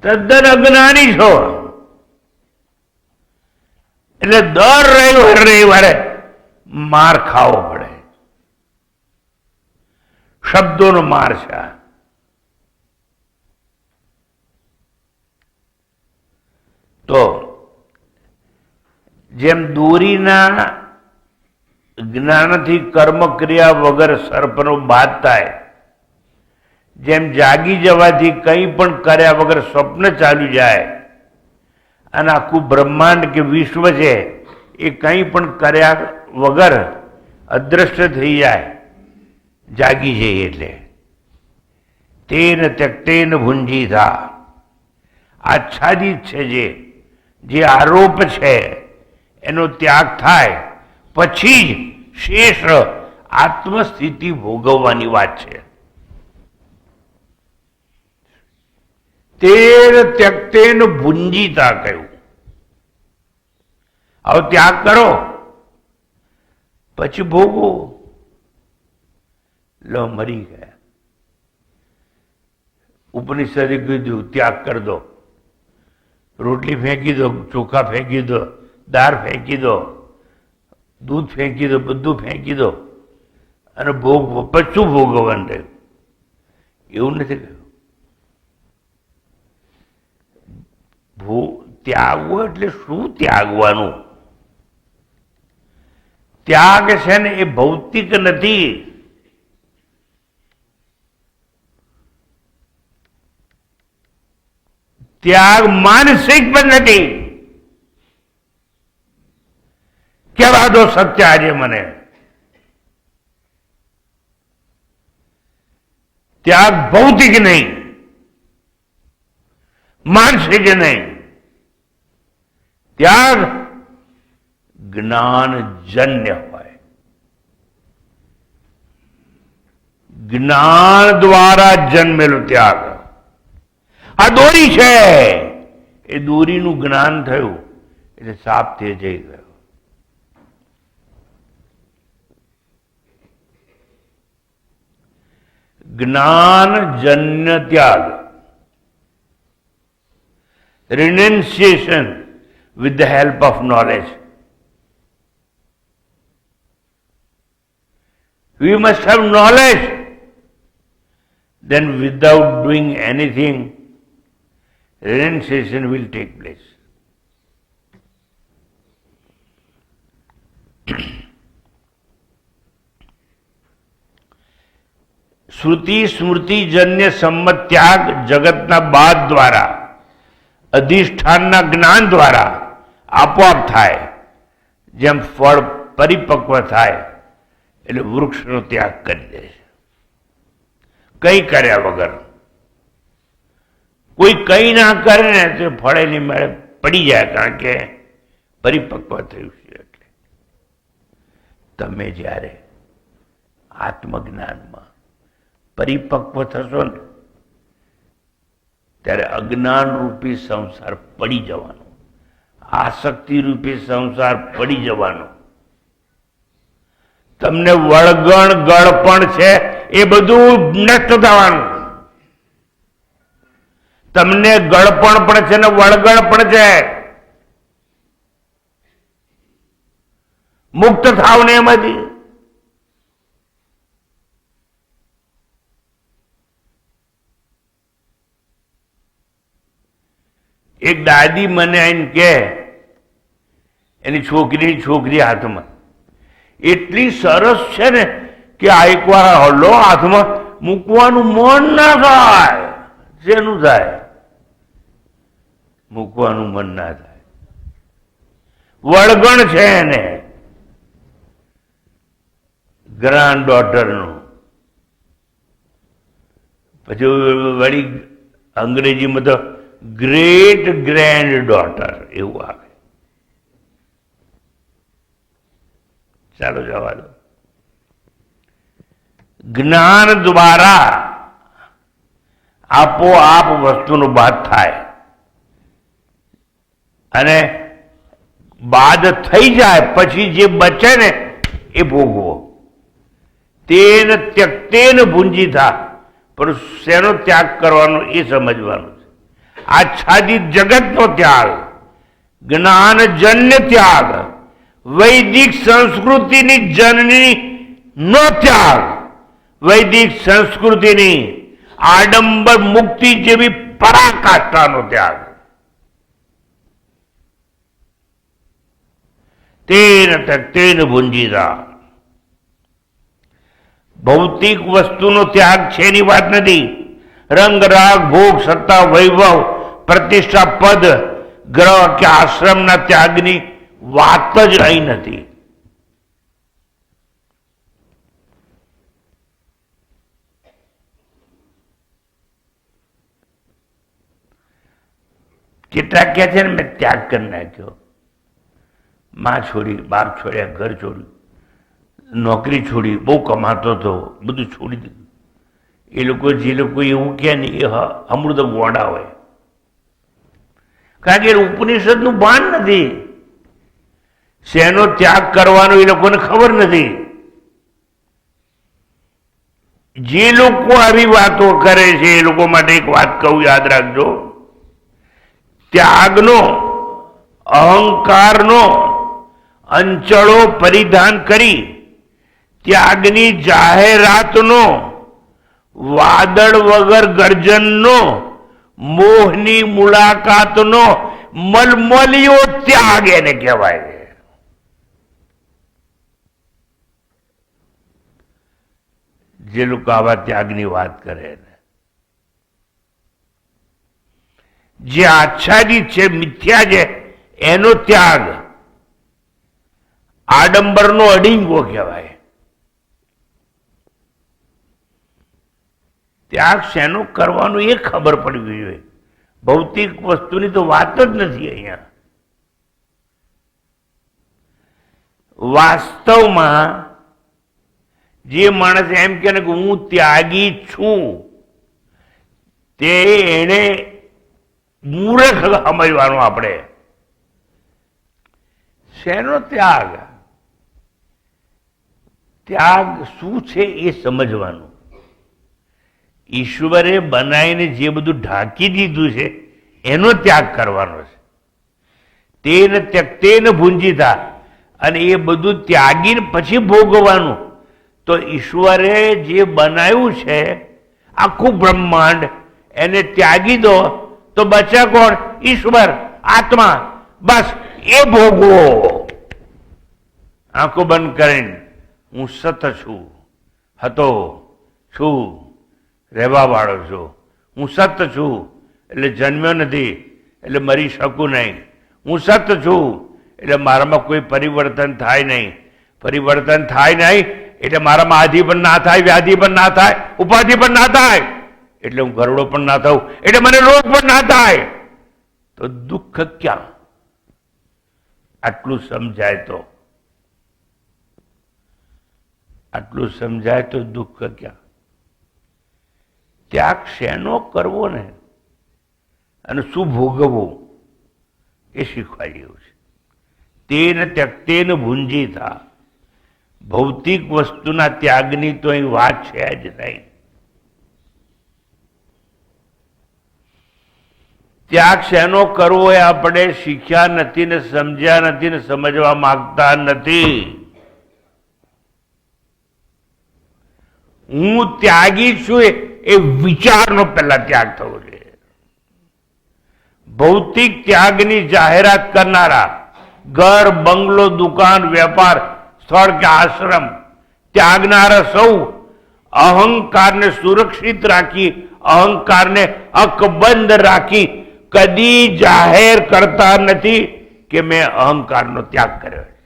તદ્દન અજ્ઞાની છો એટલે દર રવિવારે માર ખાવો પડે. શબ્દોનો માર છે. તો જેમ દોરીના જ્ઞાનથી કર્મ ક્રિયા વગર સર્પનો બાદ થાય, જેમ જાગી જવાથી કંઈ પણ કર્યા વગર સ્વપ્ન ચાલ્યું જાય અને આખું બ્રહ્માંડ કે વિશ્વ છે એ કંઈ પણ કર્યા વગર અદ્રશ્ય થઈ જાય, જાગી જઈએ એટલે તેન ત્યક્તેન ભુંજીતા. આચ્છાદિત છે જે આરોપ છે એનો ત્યાગ થાય પછી જ શેષ આત્મસ્થિતિ ભોગવવાની વાત છે. તેર ત્યક્તેન ભુંજીતા કહ્યું. હવે ત્યાગ કરો પછી ભોગવો. લો મરી ગયા. ઉપનિષદે કીધું ત્યાગ કરી દો, રોટલી ફેંકી દો, ચોખા ફેંકી દો, દાળ ફેંકી દો, દૂધ ફેંકી દો, બધું ફેંકી દો અને ભોગવો. પછી ભોગવવાનું રહ્યું? એવું નથી કહ્યું. ત્યાગવું એટલે શું ત્યાગવાનું? ત્યાગ છે ને એ ભૌતિક નથી. ત્યાગ માનસિક પણ નથી. કેવા દો સત્ય આજે મને. ત્યાગ ભૌતિક નહીં, માનસિક નહીં. ત્યાગ જ્ઞાનજન્ય હોય. જ્ઞાન દ્વારા જન્મેલો ત્યાગ. આ દોરી છે, એ દોરીનું જ્ઞાન થયું એટલે સાપ તે જઈ ગયો. જ્ઞાનજન્ય ત્યાગ, renunciation with the help of knowledge. We must have knowledge. Then without doing anything, renunciation will take place. શ્રુતિ સ્મૃતિજન્ય સંમત ત્યાગ જગતના બાદ દ્વારા, અધિષ્ઠાનના જ્ઞાન દ્વારા આપોઆપ થાય. જેમ ફળ પરિપક્વ થાય એટલે વૃક્ષનો ત્યાગ કરી દે છે, કંઈ કર્યા વગર. કોઈ કંઈ ના કરે ને તો ફળ એની મેળે પડી જાય, કારણ કે પરિપક્વ થયું છે. એટલે તમે જ્યારે આત્મજ્ઞાનમાં પરિપક્વ થશો ને ત્યારે અજ્ઞાન રૂપી સંસાર પડી જવાનો, આસક્તિ રૂપી સંસાર પડી જવાનો. તમને વળગણ ગળપણ છે એ બધું નષ્ટ થવાનું. તમને ગળપણ પણ છે ને વળગણ પણ છે. મુક્ત થાવ ને એમાંથી. એક દાદી મને આઈને કે એની છોકરી હાથમાં એટલી સરસ છે ને કે આ એકવાર હલ્લો હાથમાં મૂકવાનું મન ના થાય. શેનું થાય? મૂકવાનું મન ના થાય. વળગણ છે એને. ગ્રાન્ડ ડોટરનું. પછી વળી અંગ્રેજીમાં તો ગ્રેટ ગ્રેન્ડ ડોટર એવું આવે. ચાલો જવા દો. જ્ઞાન દ્વારા આપોઆપ વસ્તુનો બાદ થાય અને બાદ થઈ જાય પછી જે બચે ને એ ભોગવો. તેન ત્યક્તેન ભુંજીતા, પણ શેનો ત્યાગ કરવાનો એ સમજવાનું છે. આચ્છાદિત જગતનો ત્યાગ, જ્ઞાનજન્ય ત્યાગ, વૈદિક સંસ્કૃતિની જનની નો ત્યાગ, વૈદિક સંસ્કૃતિની આડંબર મુક્તિ જેવી પરાકાષ્ઠાનો ત્યાગ. તેન ત્યક્તેન ભુંજીતા. ભૌતિક વસ્તુનો ત્યાગ છે એની વાત નથી. રંગ રાગ ભોગ સત્તા વૈભવ પ્રતિષ્ઠા પદ ગ્રહ કે આશ્રમના ત્યાગની વાત જ અહીં નથી. કેટલાક કહે છે ને મેં ત્યાગ કરી નાખ્યો, માં છોડી, બાપ છોડ્યા, ઘર છોડ્યું, નોકરી છોડી, બહુ કમાતો હતો, બધું છોડી દીધું. એ લોકો જે લોકો એવું કહે ને એ અમૃત ગોડા હોય, કારણ કે ઉપનિષદનું ભાન નથી. શેનો ત્યાગ કરવાનો એ લોકોને ખબર નથી. જે લોકો આવી વાતો કરે છે એ લોકો માટે એક વાત કહું, યાદ રાખજો. ત્યાગનો, અહંકારનો અંચળો પરિધાન કરી ત્યાગની જાહેરાતનો, વાદળ વગર ગર્જનનો, મોહની મુલાકાતનો મલમલિયો ત્યાગ એને કહેવાય છે. જે લોકો આવા ત્યાગની વાત કરે ને, જે આચ્છાદિત છે, મિથ્યા છે, એનો ત્યાગ આડંબરનો અડીંગો કહેવાય. ત્યાગ શેનો કરવાનું એ ખબર પડવી જોઈએ. ભૌતિક વસ્તુની તો વાત જ નથી અહીંયા. વાસ્તવમાં જે માણસ એમ કે હું ત્યાગી છું, તે એને મૂર્ખ સમજવાનું. આપણે શેનો ત્યાગ, ત્યાગ શું છે એ સમજવાનું. ઈશ્વરે બનાવીને જે બધું ઢાંકી દીધું છે એનો ત્યાગ કરવાનો છે. તેન ત્યક્તેન ભુંજીતા, અને એ બધું ત્યાગીને પછી ભોગવવાનું. તો ઈશ્વરે જે બનાવ્યું છે આખું બ્રહ્માંડ, એને ત્યાગી દો તો બચે કોણ? ઈશ્વર, આત્મા. બસ એ ભોગવો. આંખો બંધ કરીને હું સત છું, હતો, છું, રહેવા વાળો છું. હું સત છું એટલે જન્મ્યો નથી એટલે મરી શકું નહીં. હું સત છું એટલે મારામાં કોઈ પરિવર્તન થાય નહીં. પરિવર્તન થાય નહીં એટલે મારામાં આધિ પણ ના થાય, વ્યાધિ પણ ના થાય, ઉપાધિ પણ ના થાય, એટલે હું ગરડો પણ ના થઉં, એટલે મને રોગ પણ ના થાય. તો દુઃખ ક્યાં? આટલું સમજાય તો, આટલું સમજાય તો દુઃખ ક્યાં? ત્યાગ શેનો કરવો ને અને શું ભોગવવું એ શીખવા જેવું છે. તેન ત્યક્તેન ભુંજીતા. ભૌતિક વસ્તુના ત્યાગની તો અહીં વાત છે જ નહીં. ત્યાગ શેનો કરવો એ આપણે શીખ્યા નથી ને સમજ્યા નથી ને સમજવા માંગતા નથી. હું ત્યાગી છું એ વિચારનો પહેલા ત્યાગ થવો જોઈએ. ભૌતિક ત્યાગની જાહેરાત કરનારા, ઘર, બંગલો, દુકાન, વેપાર સ્થળ કે આશ્રમ ત્યાગનારા સૌ અહંકારને સુરક્ષિત રાખી, અહંકારને અકબંધ રાખી કદી જાહેર કરતા નથી કે મેં અહંકારનો ત્યાગ કર્યો છે.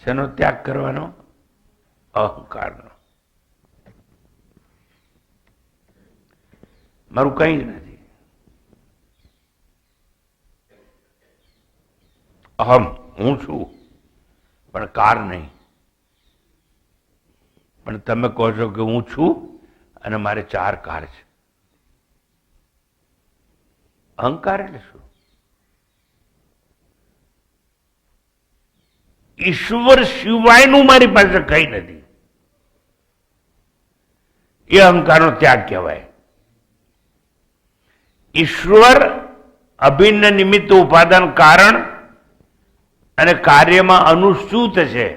શેનો ત્યાગ કરવાનો? અહંકારનો. મારું કંઈ જ નથી. અહમ, હું છું, પણ કાર નહીં. પણ તમે કહો છો કે હું છું અને મારે 4 કાર છે. અહંકાર એટલે શું? ઈશ્વર સિવાયનું મારી પાસે કઈ નથી, એ અહંકારનો ત્યાગ કહેવાય. ઈશ્વર અભિન્ન નિમિત્ત ઉપાદાન કારણ અને કાર્યમાં અનુસૂત છે.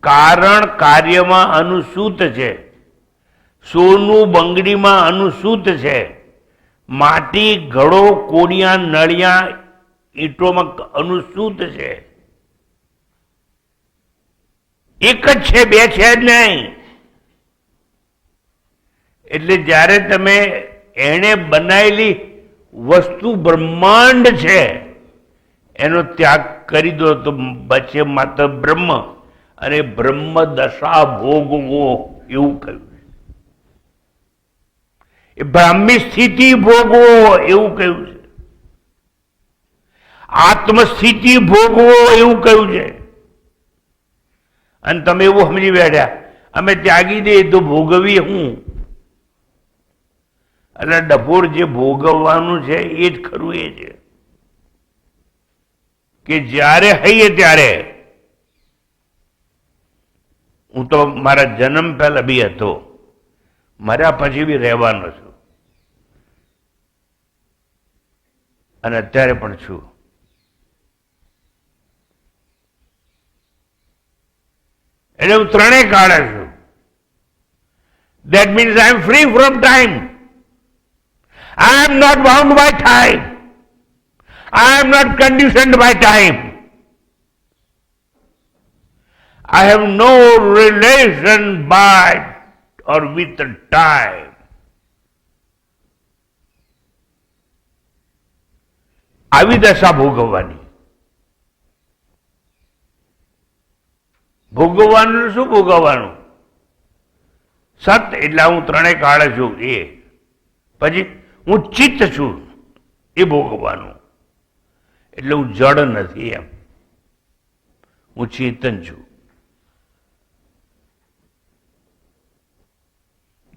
કારણ કાર્યમાં અનુસૂત છે. સોનું બંગડીમાં અનુસૂત છે. માટી ઘડો કોડિયા નળિયા ઈંટોમાં અનુસૂત છે. એક જ છે, બે છે જ નહીં. એટલે જ્યારે તમે એણે બનાવેલી વસ્તુ બ્રહ્માંડ છે એનો ત્યાગ કરી દો તો બચે માત્ર બ્રહ્મ, અને બ્રહ્મ દશા ભોગવો એવું કહ્યું છે. એ બ્રાહ્મી સ્થિતિ ભોગવો એવું કહ્યું છે. આત્મસ્થિતિ ભોગવો એવું કહ્યું છે. અને તમે એવું સમજી બેઠા અમે ત્યાગી દઈએ તો ભોગવીએ હું. એટલે ડફોર જે ભોગવવાનું છે એ જ ખરું. એ છે કે જ્યારે હઈએ ત્યારે હું તો મારા જન્મ પહેલા બી હતો, મર્યા પછી બી રહેવાનો છું, અને અત્યારે પણ છું. એટલે હું ત્રણેય કાળે છું. That means I am free from time. I am not bound by time. I am not conditioned by time. I have no relation by or with the time. આવી દશા ભોગવવાની. ભોગવવાનું શું ભોગવવાનું? સત એટલે હું ત્રણેય કાળે છું એ. પછી હું ચિત્ત છું એ ભોગવવાનું. એટલે હું જડ નથી એમ, હું ચેતન છું.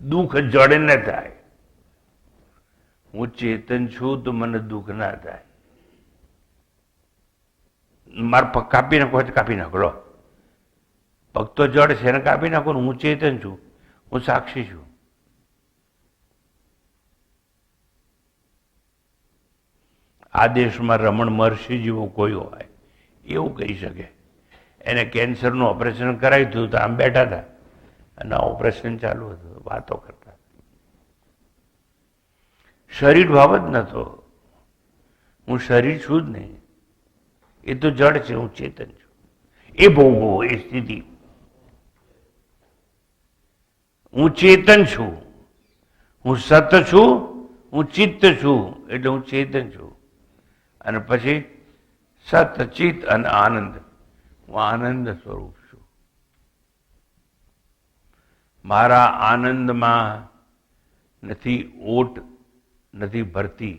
દુઃખ જડ ન થાય. હું ચેતન છું તો મને દુઃખ ના થાય. મારા પગ કાપી નાખો તો કાપી નાખો. લો, પગ તો જડ છે ને કાપી નાખો ને. હું ચેતન છું, હું સાક્ષી છું. આ દેશમાં રમણ મહર્ષિ જેવો કોઈ હોય એવું કહી શકે. એને કેન્સરનું ઓપરેશન કરાવ્યું હતું તો આમ બેઠા હતા અને ઓપરેશન ચાલુ હતું, વાતો કરતા. શરીર ભાવ જ નતો. હું શરીર છું જ નહીં, એ તો જડ છે, હું ચેતન છું. એ ભોગવો એ સ્થિતિ. હું ચેતન છું, હું સત છું, હું ચિત્ત છું, એટલે હું ચેતન છું. અને પછી સત ચિત્ત અને આનંદ. હું આનંદ સ્વરૂપ છું. મારા આનંદમાં નથી ઓટ, નથી ભરતી.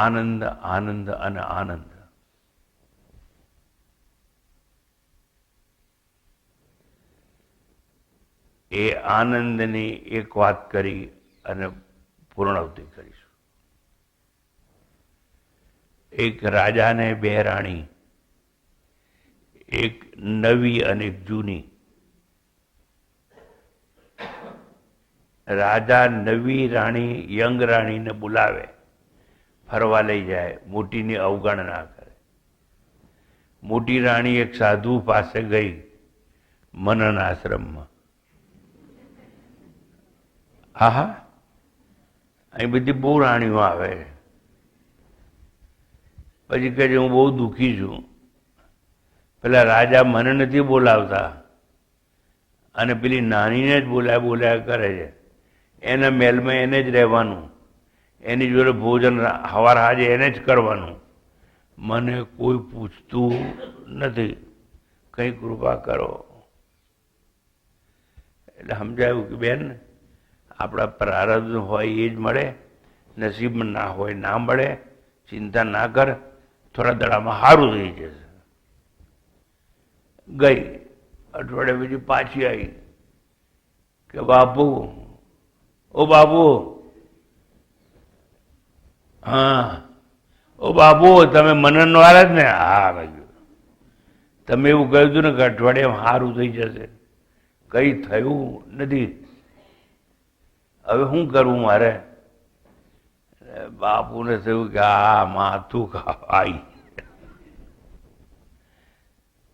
આનંદ આનંદ અને આનંદ. એ આનંદની એક વાત કરી અને પૂર્ણાવૃત્તિ કરીશું. એક રાજાને બે રાણી, એક નવી અને એક જૂની. રાજા નવી રાણી યંગ રાણીને બોલાવે, ફરવા લઈ જાય, મોટીની અવગણના કરે. મોટી રાણી એક સાધુ પાસે ગઈ મનન આશ્રમમાં. હા હા, અહીં બધી બહુ રાણીઓ આવે. પછી કહે છે હું બહુ દુઃખી છું, પેલા રાજા મને નથી બોલાવતા અને પેલી નાનીને જ બોલાયા કરે છે. એના મહેલમાં એને જ રહેવાનું, એની જોડે ભોજન હવાર હાજે એને જ કરવાનું. મને કોઈ પૂછતું નથી, કંઈ કૃપા કરો. એટલે સમજાયું કે બેન, આપણા પ્રારબ્ધ હોય એ જ મળે, નસીબમાં ના હોય ના મળે. ચિંતા ના કર, થોડા દડામાં સારું થઈ જશે. ગઈ, અઠવાડિયા પછી પાછી આવી કે બાપુ, ઓ બાપુ, હા, ઓ બાપુ તમે મનન વાળા જ ને? હા ભાઈ, તમે એવું કહ્યું હતું ને કે અઠવાડિયામાં સારું થઈ જશે, કઈ થયું નથી. હવે શું કરવું મારે? બાપુને થયું કે આ માથું ખાઈ.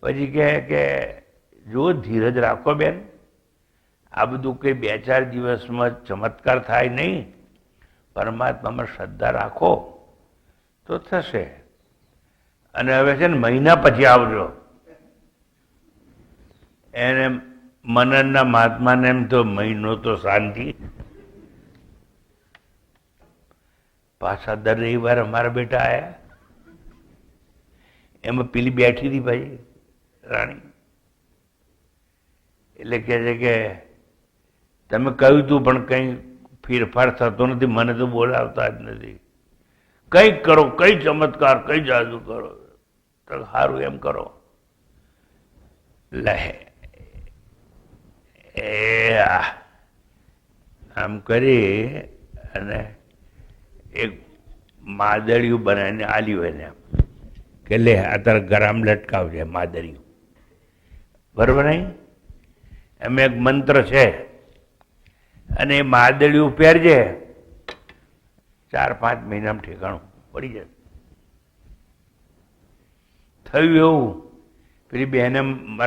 પછી કહે કે જો ધીરજ રાખો બેન, આ બધું કંઈ 2-4 દિવસમાં ચમત્કાર થાય નહીં, પરમાત્મામાં શ્રદ્ધા રાખો તો થશે. અને હવે છે ને મહિના પછી આવજો. એને મનનના મહાત્માને એમ તો મહિનો તો શાંતિ. પાછા દર રવિવાર અમારા બેટા આવ્યા. એમાં પેલી બેઠી હતી ભાઈ રાણી, એટલે કહે છે કે તમે કહ્યું તું પણ કંઈ ફેરફાર થતો નથી, મને તો બોલાવતા જ નથી. કંઈક કરો, કઈ ચમત્કાર, કઈ જાદુ કરો. તો સારું એમ કરો. લે એ આમ કરી અને એક માદળિયું બનાવીને આલ્યું એને, કે લે આ તારે ગરામ લટકાવજે માદળિયું. બરાબર નહીં? એમ એક મંત્ર છે અને એ માદળિયું પહેરજે, 4-5 મહિનામાં ઠેકાણું પડી જાય. થયું એવું, પેલી બહેને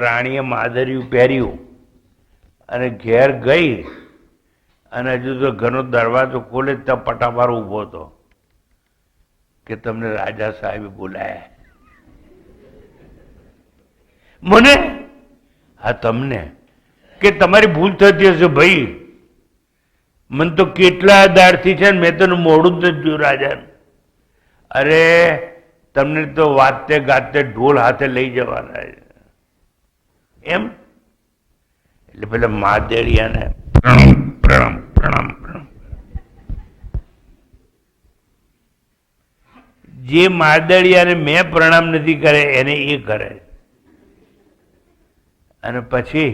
રાણીએ માદળિયું પહેર્યું અને ઘેર ગઈ અને હજુ તો ઘરનો દરવાજો ખોલે ત્યાં પટાવાર ઊભો હતો કે તમને રાજા સાહેબે બોલાયા. મને? હા તમને. કે તમારી ભૂલ થતી હશે ભાઈ, મને તો કેટલા દાડથી છે ને મેં તને મોડું જ નથી જોયું રાજાને. અરે તમને તો વાતે ગાતે ઢોલ હાથે લઈ જવાના એમ. એટલે પેલા માદેડિયાને પ્રણામ પ્રણામ પ્રણામ પ્રણામ. જે માદળિયાને મેં પ્રણામ નથી કરે એને એ કરે. અને પછી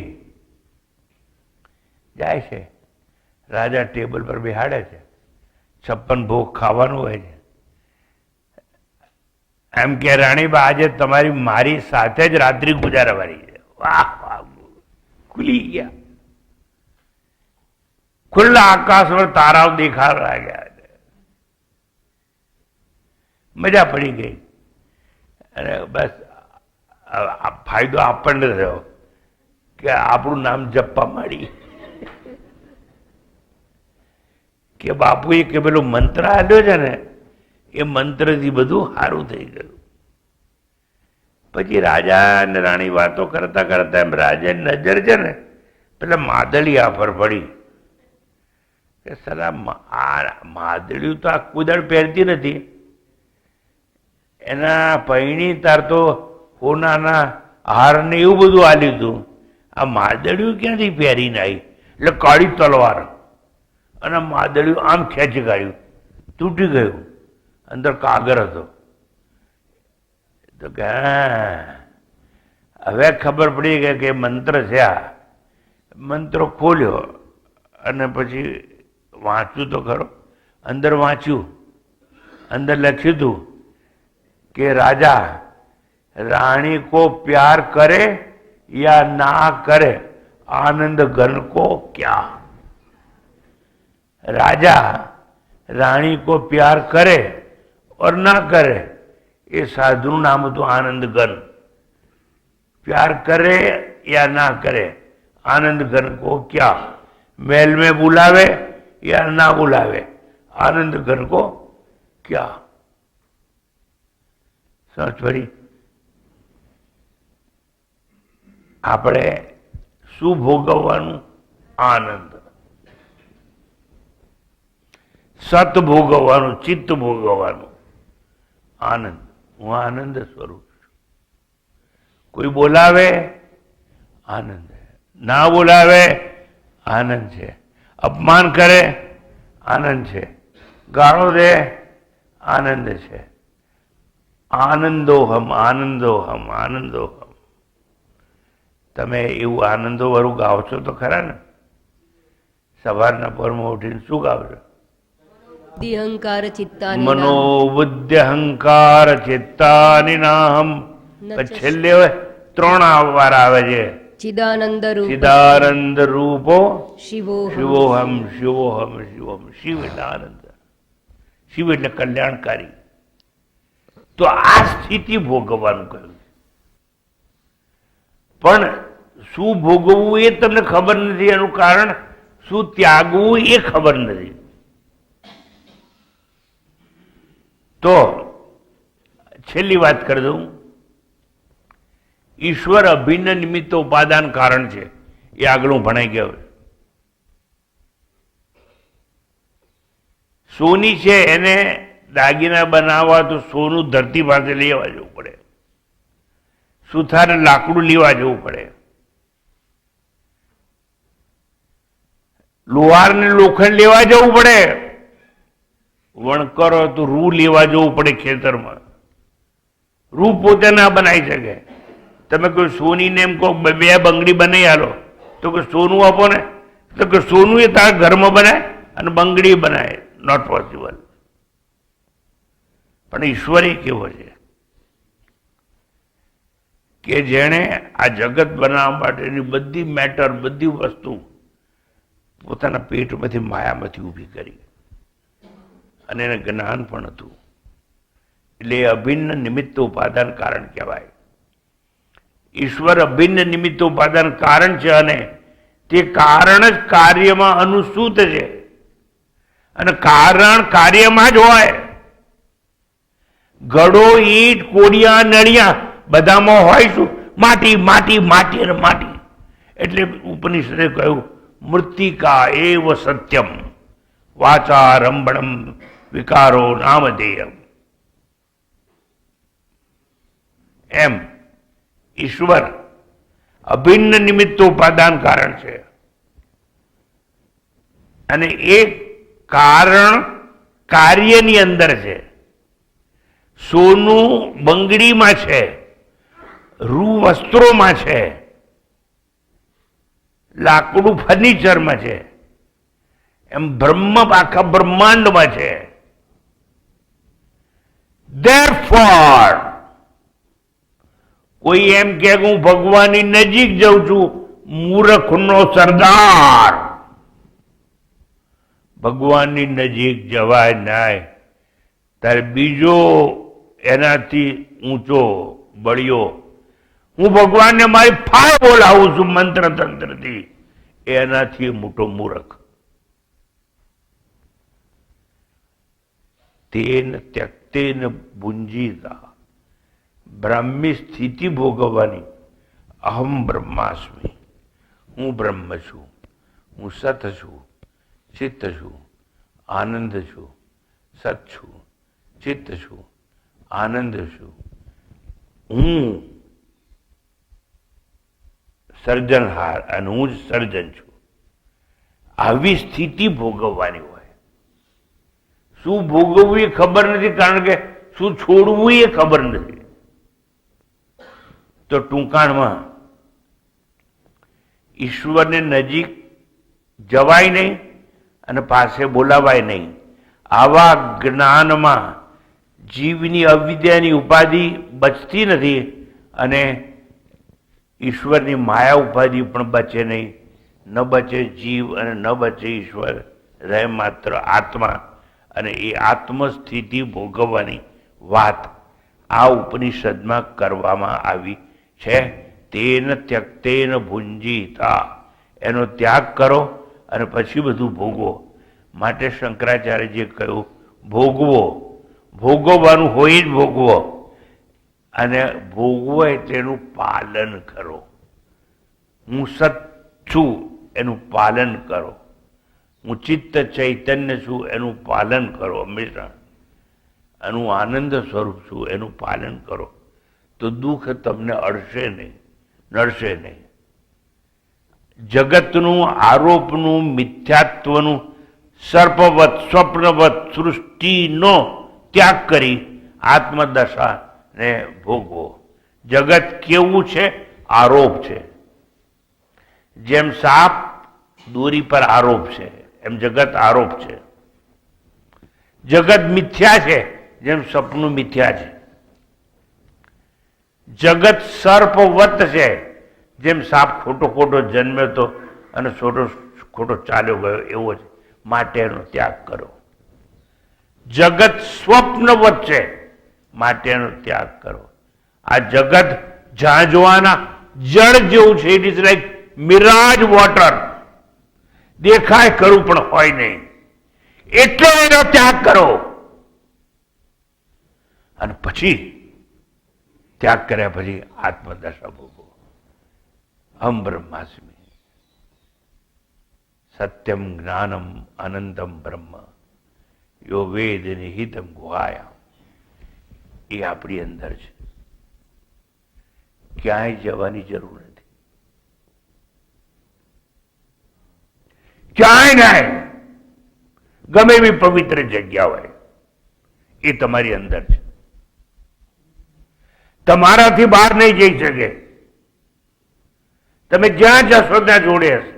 જાય છે, રાજા ટેબલ પર બેહાડે છે, 56 ભોગ ખાવાનું હોય છે. એમ કે રાણીબા આજે તમારી મારી સાથે જ રાત્રિ ગુજારવાની છે. વાહ વાહ, ખુલી ગયા. ખુલ્લા આકાશ પર તારાઓ દેખાવા લાગ્યા. મજા પડી ગઈ. અને બસ ફાયદો આપણને થયો કે આપણું નામ જપવા માંડી. કે બાપુએ કે પેલો મંત્ર આપ્યો છે ને એ મંત્રથી બધું સારું થઈ ગયું. પછી રાજા અને રાણી વાતો કરતા કરતા એમ રાજાની નજર છે ને પેલા માદળિયા પર પડી કે સલા માદળિયું તો આ કુદળ પહેરતી નથી, એના પૈણી તાર તો હોનાના હાર ને એવું બધું આલ્યું હતું, આ માદળિયું ક્યાંથી પહેરીને આવી? એટલે કાળી તલવાર અને માદળિયું આમ ખેંચી કાઢ્યું, તૂટી ગયું. અંદર કાગર હતો. તો કે હવે ખબર પડી ગઈ કે મંત્ર છે આ. મંત્ર ખોલ્યો અને પછી વાંચ્યું તો ખરો. અંદર વાંચ્યું, અંદર લખ્યું હતું कि राजा रानी को प्यार करे या ना करे, आनंद घन को क्या। राजा रानी को प्यार करे और ना करे, ये साधु नाम तो आनंद घन। प्यार करे या ना करे, आनंद घन को क्या। महल में बुलावे या ना बुलावे, आनंद घन को क्या। समझ पड़ी। આપણે શું ભોગવવાનું? આનંદ. સત ભોગવવાનું, ચિત્ત ભોગવવાનું, આનંદ. હું આનંદ સ્વરૂપ છું. કોઈ બોલાવે આનંદ, ના બોલાવે આનંદ છે, અપમાન કરે આનંદ છે, ગાળો દે આનંદ છે. આનંદોહમ આનંદોહમ આનંદોહમ. તમે એવું આનંદો વાળું ગાઓ છો તો ખરા ને? સવારના પરમાં ઉઠીને શું ગાવ છો? દિહંકાર ચિત્તાની મનોબુદ્ધિ અહંકાર ચિત્તાની નાહમ. છેલ્લે ત્રણ વાર આવે છે. ચિદાનંદ રૂપ ચિદાનંદ રૂપો શિવો શિવોહમ શિવોહમ શિવમ. શિવ એટલે આનંદ, શિવ એટલે કલ્યાણકારી. તો આ સ્થિતિ ભોગવવાનું કહ્યું. પણ શું ભોગવવું એ તમને ખબર નથી. એનું કારણ શું ત્યાગવું એ ખબર નથી. તો છેલ્લી વાત કરી દઉં. ઈશ્વર અભિન્ન નિમિત્ત ઉપાદાન કારણ છે. એ આગળ હું ભણાઈ ગયો. સોની છે એને દાગીના બનાવવા તો સોનું ધરતી પાસે લેવા જવું પડે. સુથારે લાકડું લેવા જવું પડે. લોહારને લોખંડ લેવા જવું પડે. વણકરો તો રૂ લેવા જવું પડે ખેતરમાં. રૂ પોતે ના બનાવી શકે. તમે કોઈ સોનીને એમ કહો બે બંગડી બનાવી આલો તો કે સોનું આપો ને, તો કે સોનું એ તારા ઘરમાં બનાય અને બંગડી બનાય. Not possible. પણ ઈશ્વર એ કેવો છે કે જેણે આ જગત બનાવવા માટેની બધી મેટર, બધી વસ્તુ પોતાના પેટમાંથી માયામાંથી ઊભી કરી અને એને જ્ઞાન પણ હતું. એટલે એ અભિન્ન નિમિત્ત ઉપાદાન કારણ કહેવાય. ઈશ્વર અભિન્ન નિમિત્ત ઉપાદાન કારણ છે અને તે કારણ જ કાર્યમાં અનુસૂત છે અને કારણ કાર્યમાં જ હોય. ઘડો, ઈટ, કોડિયા, નળિયા બધામાં હોય શું? માટી, માટી, માટી અને માટી. એટલે ઉપનિષદે કહ્યું મૃત્તિકા એવ સત્યમ વાચા રંભણમ વિકારો નામધેયમ. એમ ઈશ્વર અભિન્ન નિમિત્ત ઉપાદાન કારણ છે અને એ કારણ કાર્યની અંદર છે. સોનું બંગડીમાં છે, રૂ વસ્ત્રોમાં છે, લાકડું ફર્નિચરમાં છે, એમ બ્રહ્મ આખા બ્રહ્માંડમાં છે. Therefore, કોઈ એમ કે હું ભગવાનની નજીક જાઉં છું, મૂર્ખનો સરદાર. ભગવાનની નજીક જવાય નાય. ત્યારે બીજો એનાથી ઊંચો બળ્યો હું ભગવાનને મારી ફાય બોલાવું છું મંત્ર તંત્રથી, એનાથી મોટો મૂર્ખ. તેન ત્યક્તેન ભુંજીતા. બ્રાહ્મી સ્થિતિ ભોગવવાની. અહમ બ્રહ્માસ્મિ. હું બ્રહ્મ છું, હું સત છું, ચિત્ત છું, આનંદ છું, સત છું, ચિત્ત છું, આનંદ છું. હું સર્જનહાર અને હું જ સર્જન છું. આવી સ્થિતિ ભોગવવાની હોય. શું ભોગવવું એ ખબર નથી, કારણ કે શું છોડવું એ ખબર નથી. તો ટૂંકાણમાં ઈશ્વરને નજીક જવાય નહીં અને પાસે બોલાવાય નહીં. આવા જ્ઞાનમાં જીવની અવિદ્યાની ઉપાધિ બચતી નથી અને ઈશ્વરની માયા ઉપાધિ પણ બચે નહીં. ન બચે જીવ અને ન બચે ઈશ્વર, રહે માત્ર આત્મા. અને એ આત્મસ્થિતિ ભોગવવાની વાત આ ઉપનિષદમાં કરવામાં આવી છે. તેન ત્યક્તેન ભુંજીતા. એનો ત્યાગ કરો અને પછી બધું ભોગવો. માટે શંકરાચાર્યજીએ કહ્યું ભોગવો. ભોગવવાનું હોય જ ભોગવો. અને ભોગવો એટલે એનું પાલન કરો. હું સત છું એનું પાલન કરો. હું ચિત્ત ચૈતન્ય છું એનું પાલન કરો હંમેશા. એનું આનંદ સ્વરૂપ છું એનું પાલન કરો. તો દુઃખ તમને અડશે નહીં, નડશે નહીં. જગતનું, આરોપનું, મિથ્યાત્વનું, સર્પવત સ્વપ્નવત સૃષ્ટિનો ત્યાગ કરી આત્મદશાને ભોગવો. જગત કેવું છે? આરોપ છે. જેમ સાપ દોરી પર આરોપ છે એમ જગત આરોપ છે. જગત મિથ્યા છે જેમ સપનું મિથ્યા છે. જગત સર્પવત છે જેમ સાપ ખોટો ખોટો જન્મ્યો હતો અને ખોટો ખોટો ચાલ્યો ગયો એવો છે. માટે એનો ત્યાગ કરો. જગત સ્વપ્નવત છે માટે એનો ત્યાગ કરો. આ જગત ઝાંઝવાના જળ જેવું છે. It is like Miraj water. દેખાય ખરું પણ હોય નહીં. એટલો એનો ત્યાગ કરો. અને પછી ત્યાગ કર્યા પછી આત્મદશા ભોગવો. હમ બ્રહ્માસ્મિ સત્યમ જ્ઞાનમ અનંતમ બ્રહ્મ યો વેદ નિહિતમ ગુહાયા. એ આપણી અંદર છે. ક્યાંય જવાની જરૂર નથી. ક્યાંય નહીં. ગમે એવી પવિત્ર જગ્યા હોય એ તમારી અંદર છે. તમારાથી બહાર નહીં જઈ શકે. તમે જ્યાં જશો ત્યાં જોડે હશે.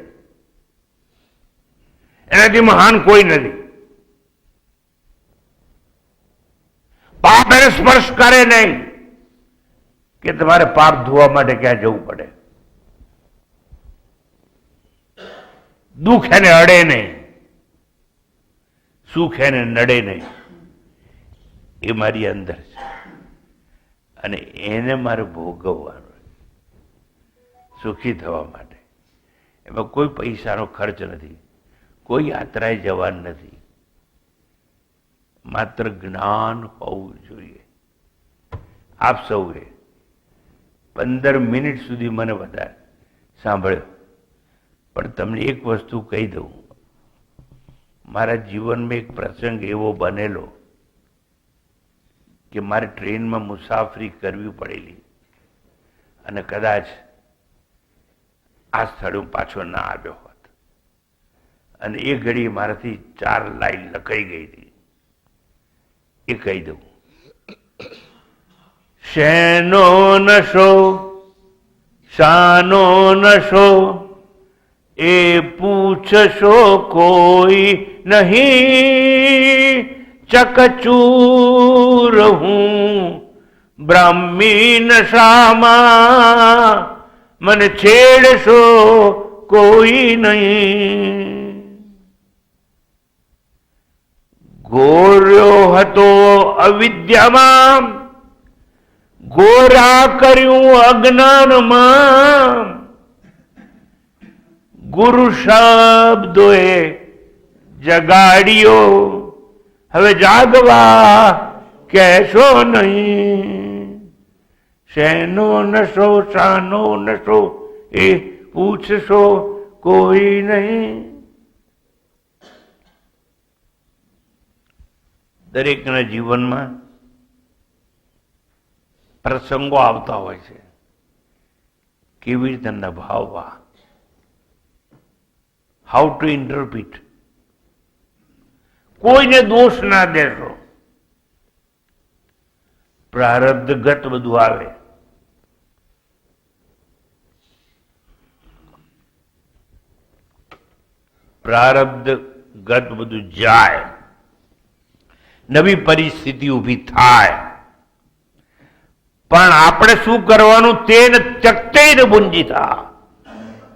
એનાથી મહાન કોઈ નથી. પાપ એને સ્પર્શ કરે નહીં કે તમારે પાપ ધોવા માટે ક્યાં જવું પડે. દુઃખ એને અડે નહીં, સુખ એને નડે નહીં. એ મારી અંદર છે અને એને મારે ભોગવવાનું સુખી થવા માટે. એમાં કોઈ પૈસાનો ખર્ચ નથી, કોઈ યાત્રાએ જવાનું નથી. માત્ર જ્ઞાન હોવું જોઈએ. આપ સૌએ 15 મિનિટ સુધી મને વધારે સાંભળ્યો, પણ તમને એક વસ્તુ કહી દઉં. મારા જીવનમાં એક પ્રસંગ એવો બનેલો કે મારે ટ્રેનમાં મુસાફરી કરવી પડેલી અને કદાચ આ સ્થળે હું પાછો ના આવ્યો હોત અને એ ઘડી મારાથી 4 લાઈન લખાઈ ગઈ હતી. એ કહી દઉં. શેનો નશો શાનો નશો એ પૂછશો કોઈ નહીં. ચકચૂર હું બ્રાહ્મી નશામાં મને છેડશો કોઈ નહીં. ગોર્યો હતો અવિદ્યામાં ગોરા કર્યું અજ્ઞાનમાં. ગુરુ શબ્દોએ જગાડ્યો હવે જાગવા કહેશો નહીં. શેનો નશો શાનો નશો એ પૂછશો કોઈ નહીં. દરેકના જીવનમાં પ્રસંગો આવતા હોય છે. કેવી રીતે નિભાવવા, હાઉ ટુ ઇન્ટરપ્રિટ. કોઈને દોષ ના દેશો. પ્રારબ્ધગત બધું આવે. પ્રારબ્ધગત બધું જાય. નવી પરિસ્થિતિ ઊભી થાય. પણ આપણે શું કરવાનું તેને ત્યક્તેન ભુંજીતા.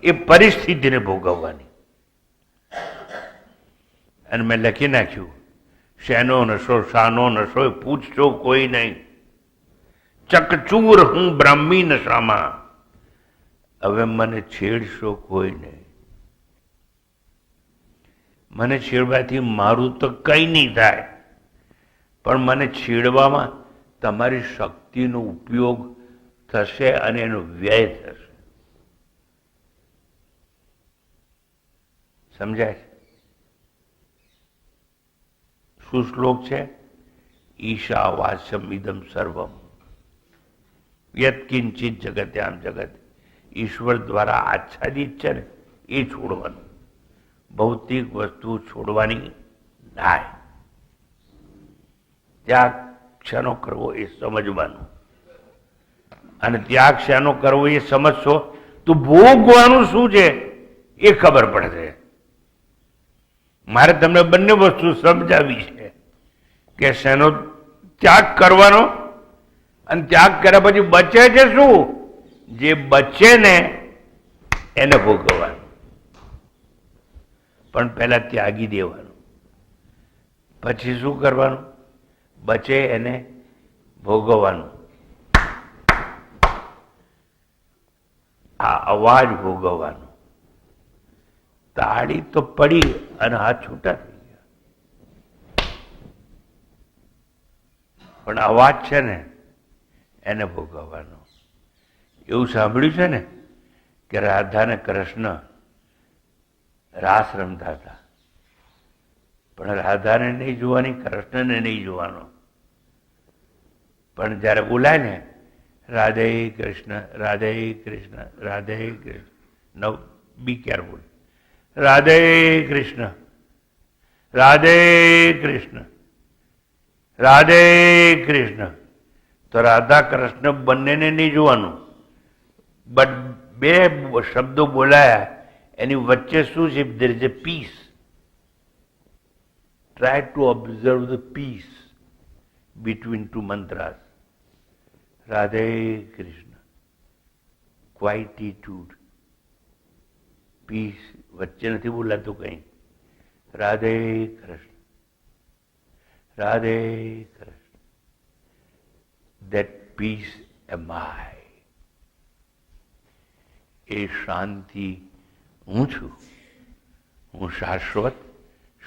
એ પરિસ્થિતિને ભોગવવાની. અને મેં લખી નાખ્યું શેનો નશો શાનો નશો એ પૂછશો કોઈ નહીં. ચકચૂર હું બ્રાહ્મી નશામાં હવે મને છેડશો કોઈ નહીં. મને છેડવાથી મારું તો કંઈ નહીં થાય, પણ મને છેડવામાં તમારી શક્તિનો ઉપયોગ થશે અને એનો વ્યય થશે. સમજાય? શું શ્લોક છે? ઈશા વાસ્યમ ઇદમ સર્વમ યત્કિંચિત જગત્યામ જગત. ઈશ્વર દ્વારા આચ્છાદિત છે ને એ છોડવાનું. ભૌતિક વસ્તુ છોડવાની નાય. ત્યાગ શેનો કરવો એ સમજવાનું. અને ત્યાગ શેનો કરવો એ સમજશો તો ભોગવાનું શું છે એ ખબર પડશે. મારે તમને બંને વસ્તુ સમજાવી છે. કે શેનો ત્યાગ કરવાનો, અને ત્યાગ કર્યા પછી બચે છે શું? જે બચે ને એને ભોગવવાનું. પણ પહેલા ત્યાગી દેવાનું, પછી શું કરવાનું? બચે એને ભોગવવાનું. આ અવાજ ભોગવવાનો. તાળી તો પડી અને હાથ છૂટા થઈ ગયા, પણ અવાજ છે ને એને ભોગવવાનો. એવું સાંભળ્યું છે ને કે રાધા ને કૃષ્ણ રાસ રમતા હતા, પણ રાધાને નહીં જોવાની, કૃષ્ણને નહીં જોવાનો. પણ જ્યારે બોલાય ને રાધે કૃષ્ણ રાધે કૃષ્ણ રાધે કૃષ્ણ, નવ બી કેરફુલ, રાધે કૃષ્ણ રાધે કૃષ્ણ રાધે કૃષ્ણ, તો રાધા કૃષ્ણ બંનેને નહીં જોવાનું, બટ બે શબ્દો બોલાયા એની વચ્ચે શું છે? there is a peace. Try to observe the peace between two mantras. Radhe Krishna, quietude, peace. વચ્ચે નથી બોલાતું કંઈ. Radhe Krishna Radhe Krishna. That peace am I. એ શાંતિ હું છું, હું શાશ્વત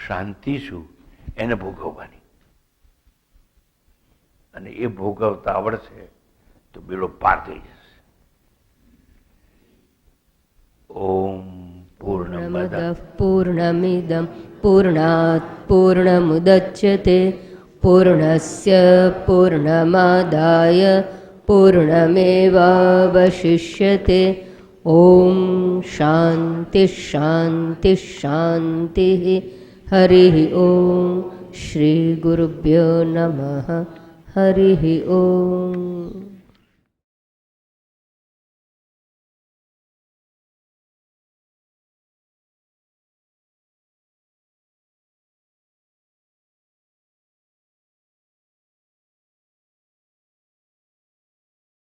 શાંતિ છું, એને ભોગવવાની. અને એ ભોગવતા આવડશે તો બેડો પાર થઈ જશે. ઓમ પૂર્ણમદ પૂર્ણમિદં પૂર્ણાત પૂર્ણમુદચ્યતે પૂર્ણસ્ય પૂર્ણમાદાય પૂર્ણમેવાવશિષ્યતે. ઓમ શાંતિ શાંતિ શાંતિ. હરિ ઓમ. શ્રી ગુરુભ્યો નમઃ. હરિ ઓમ.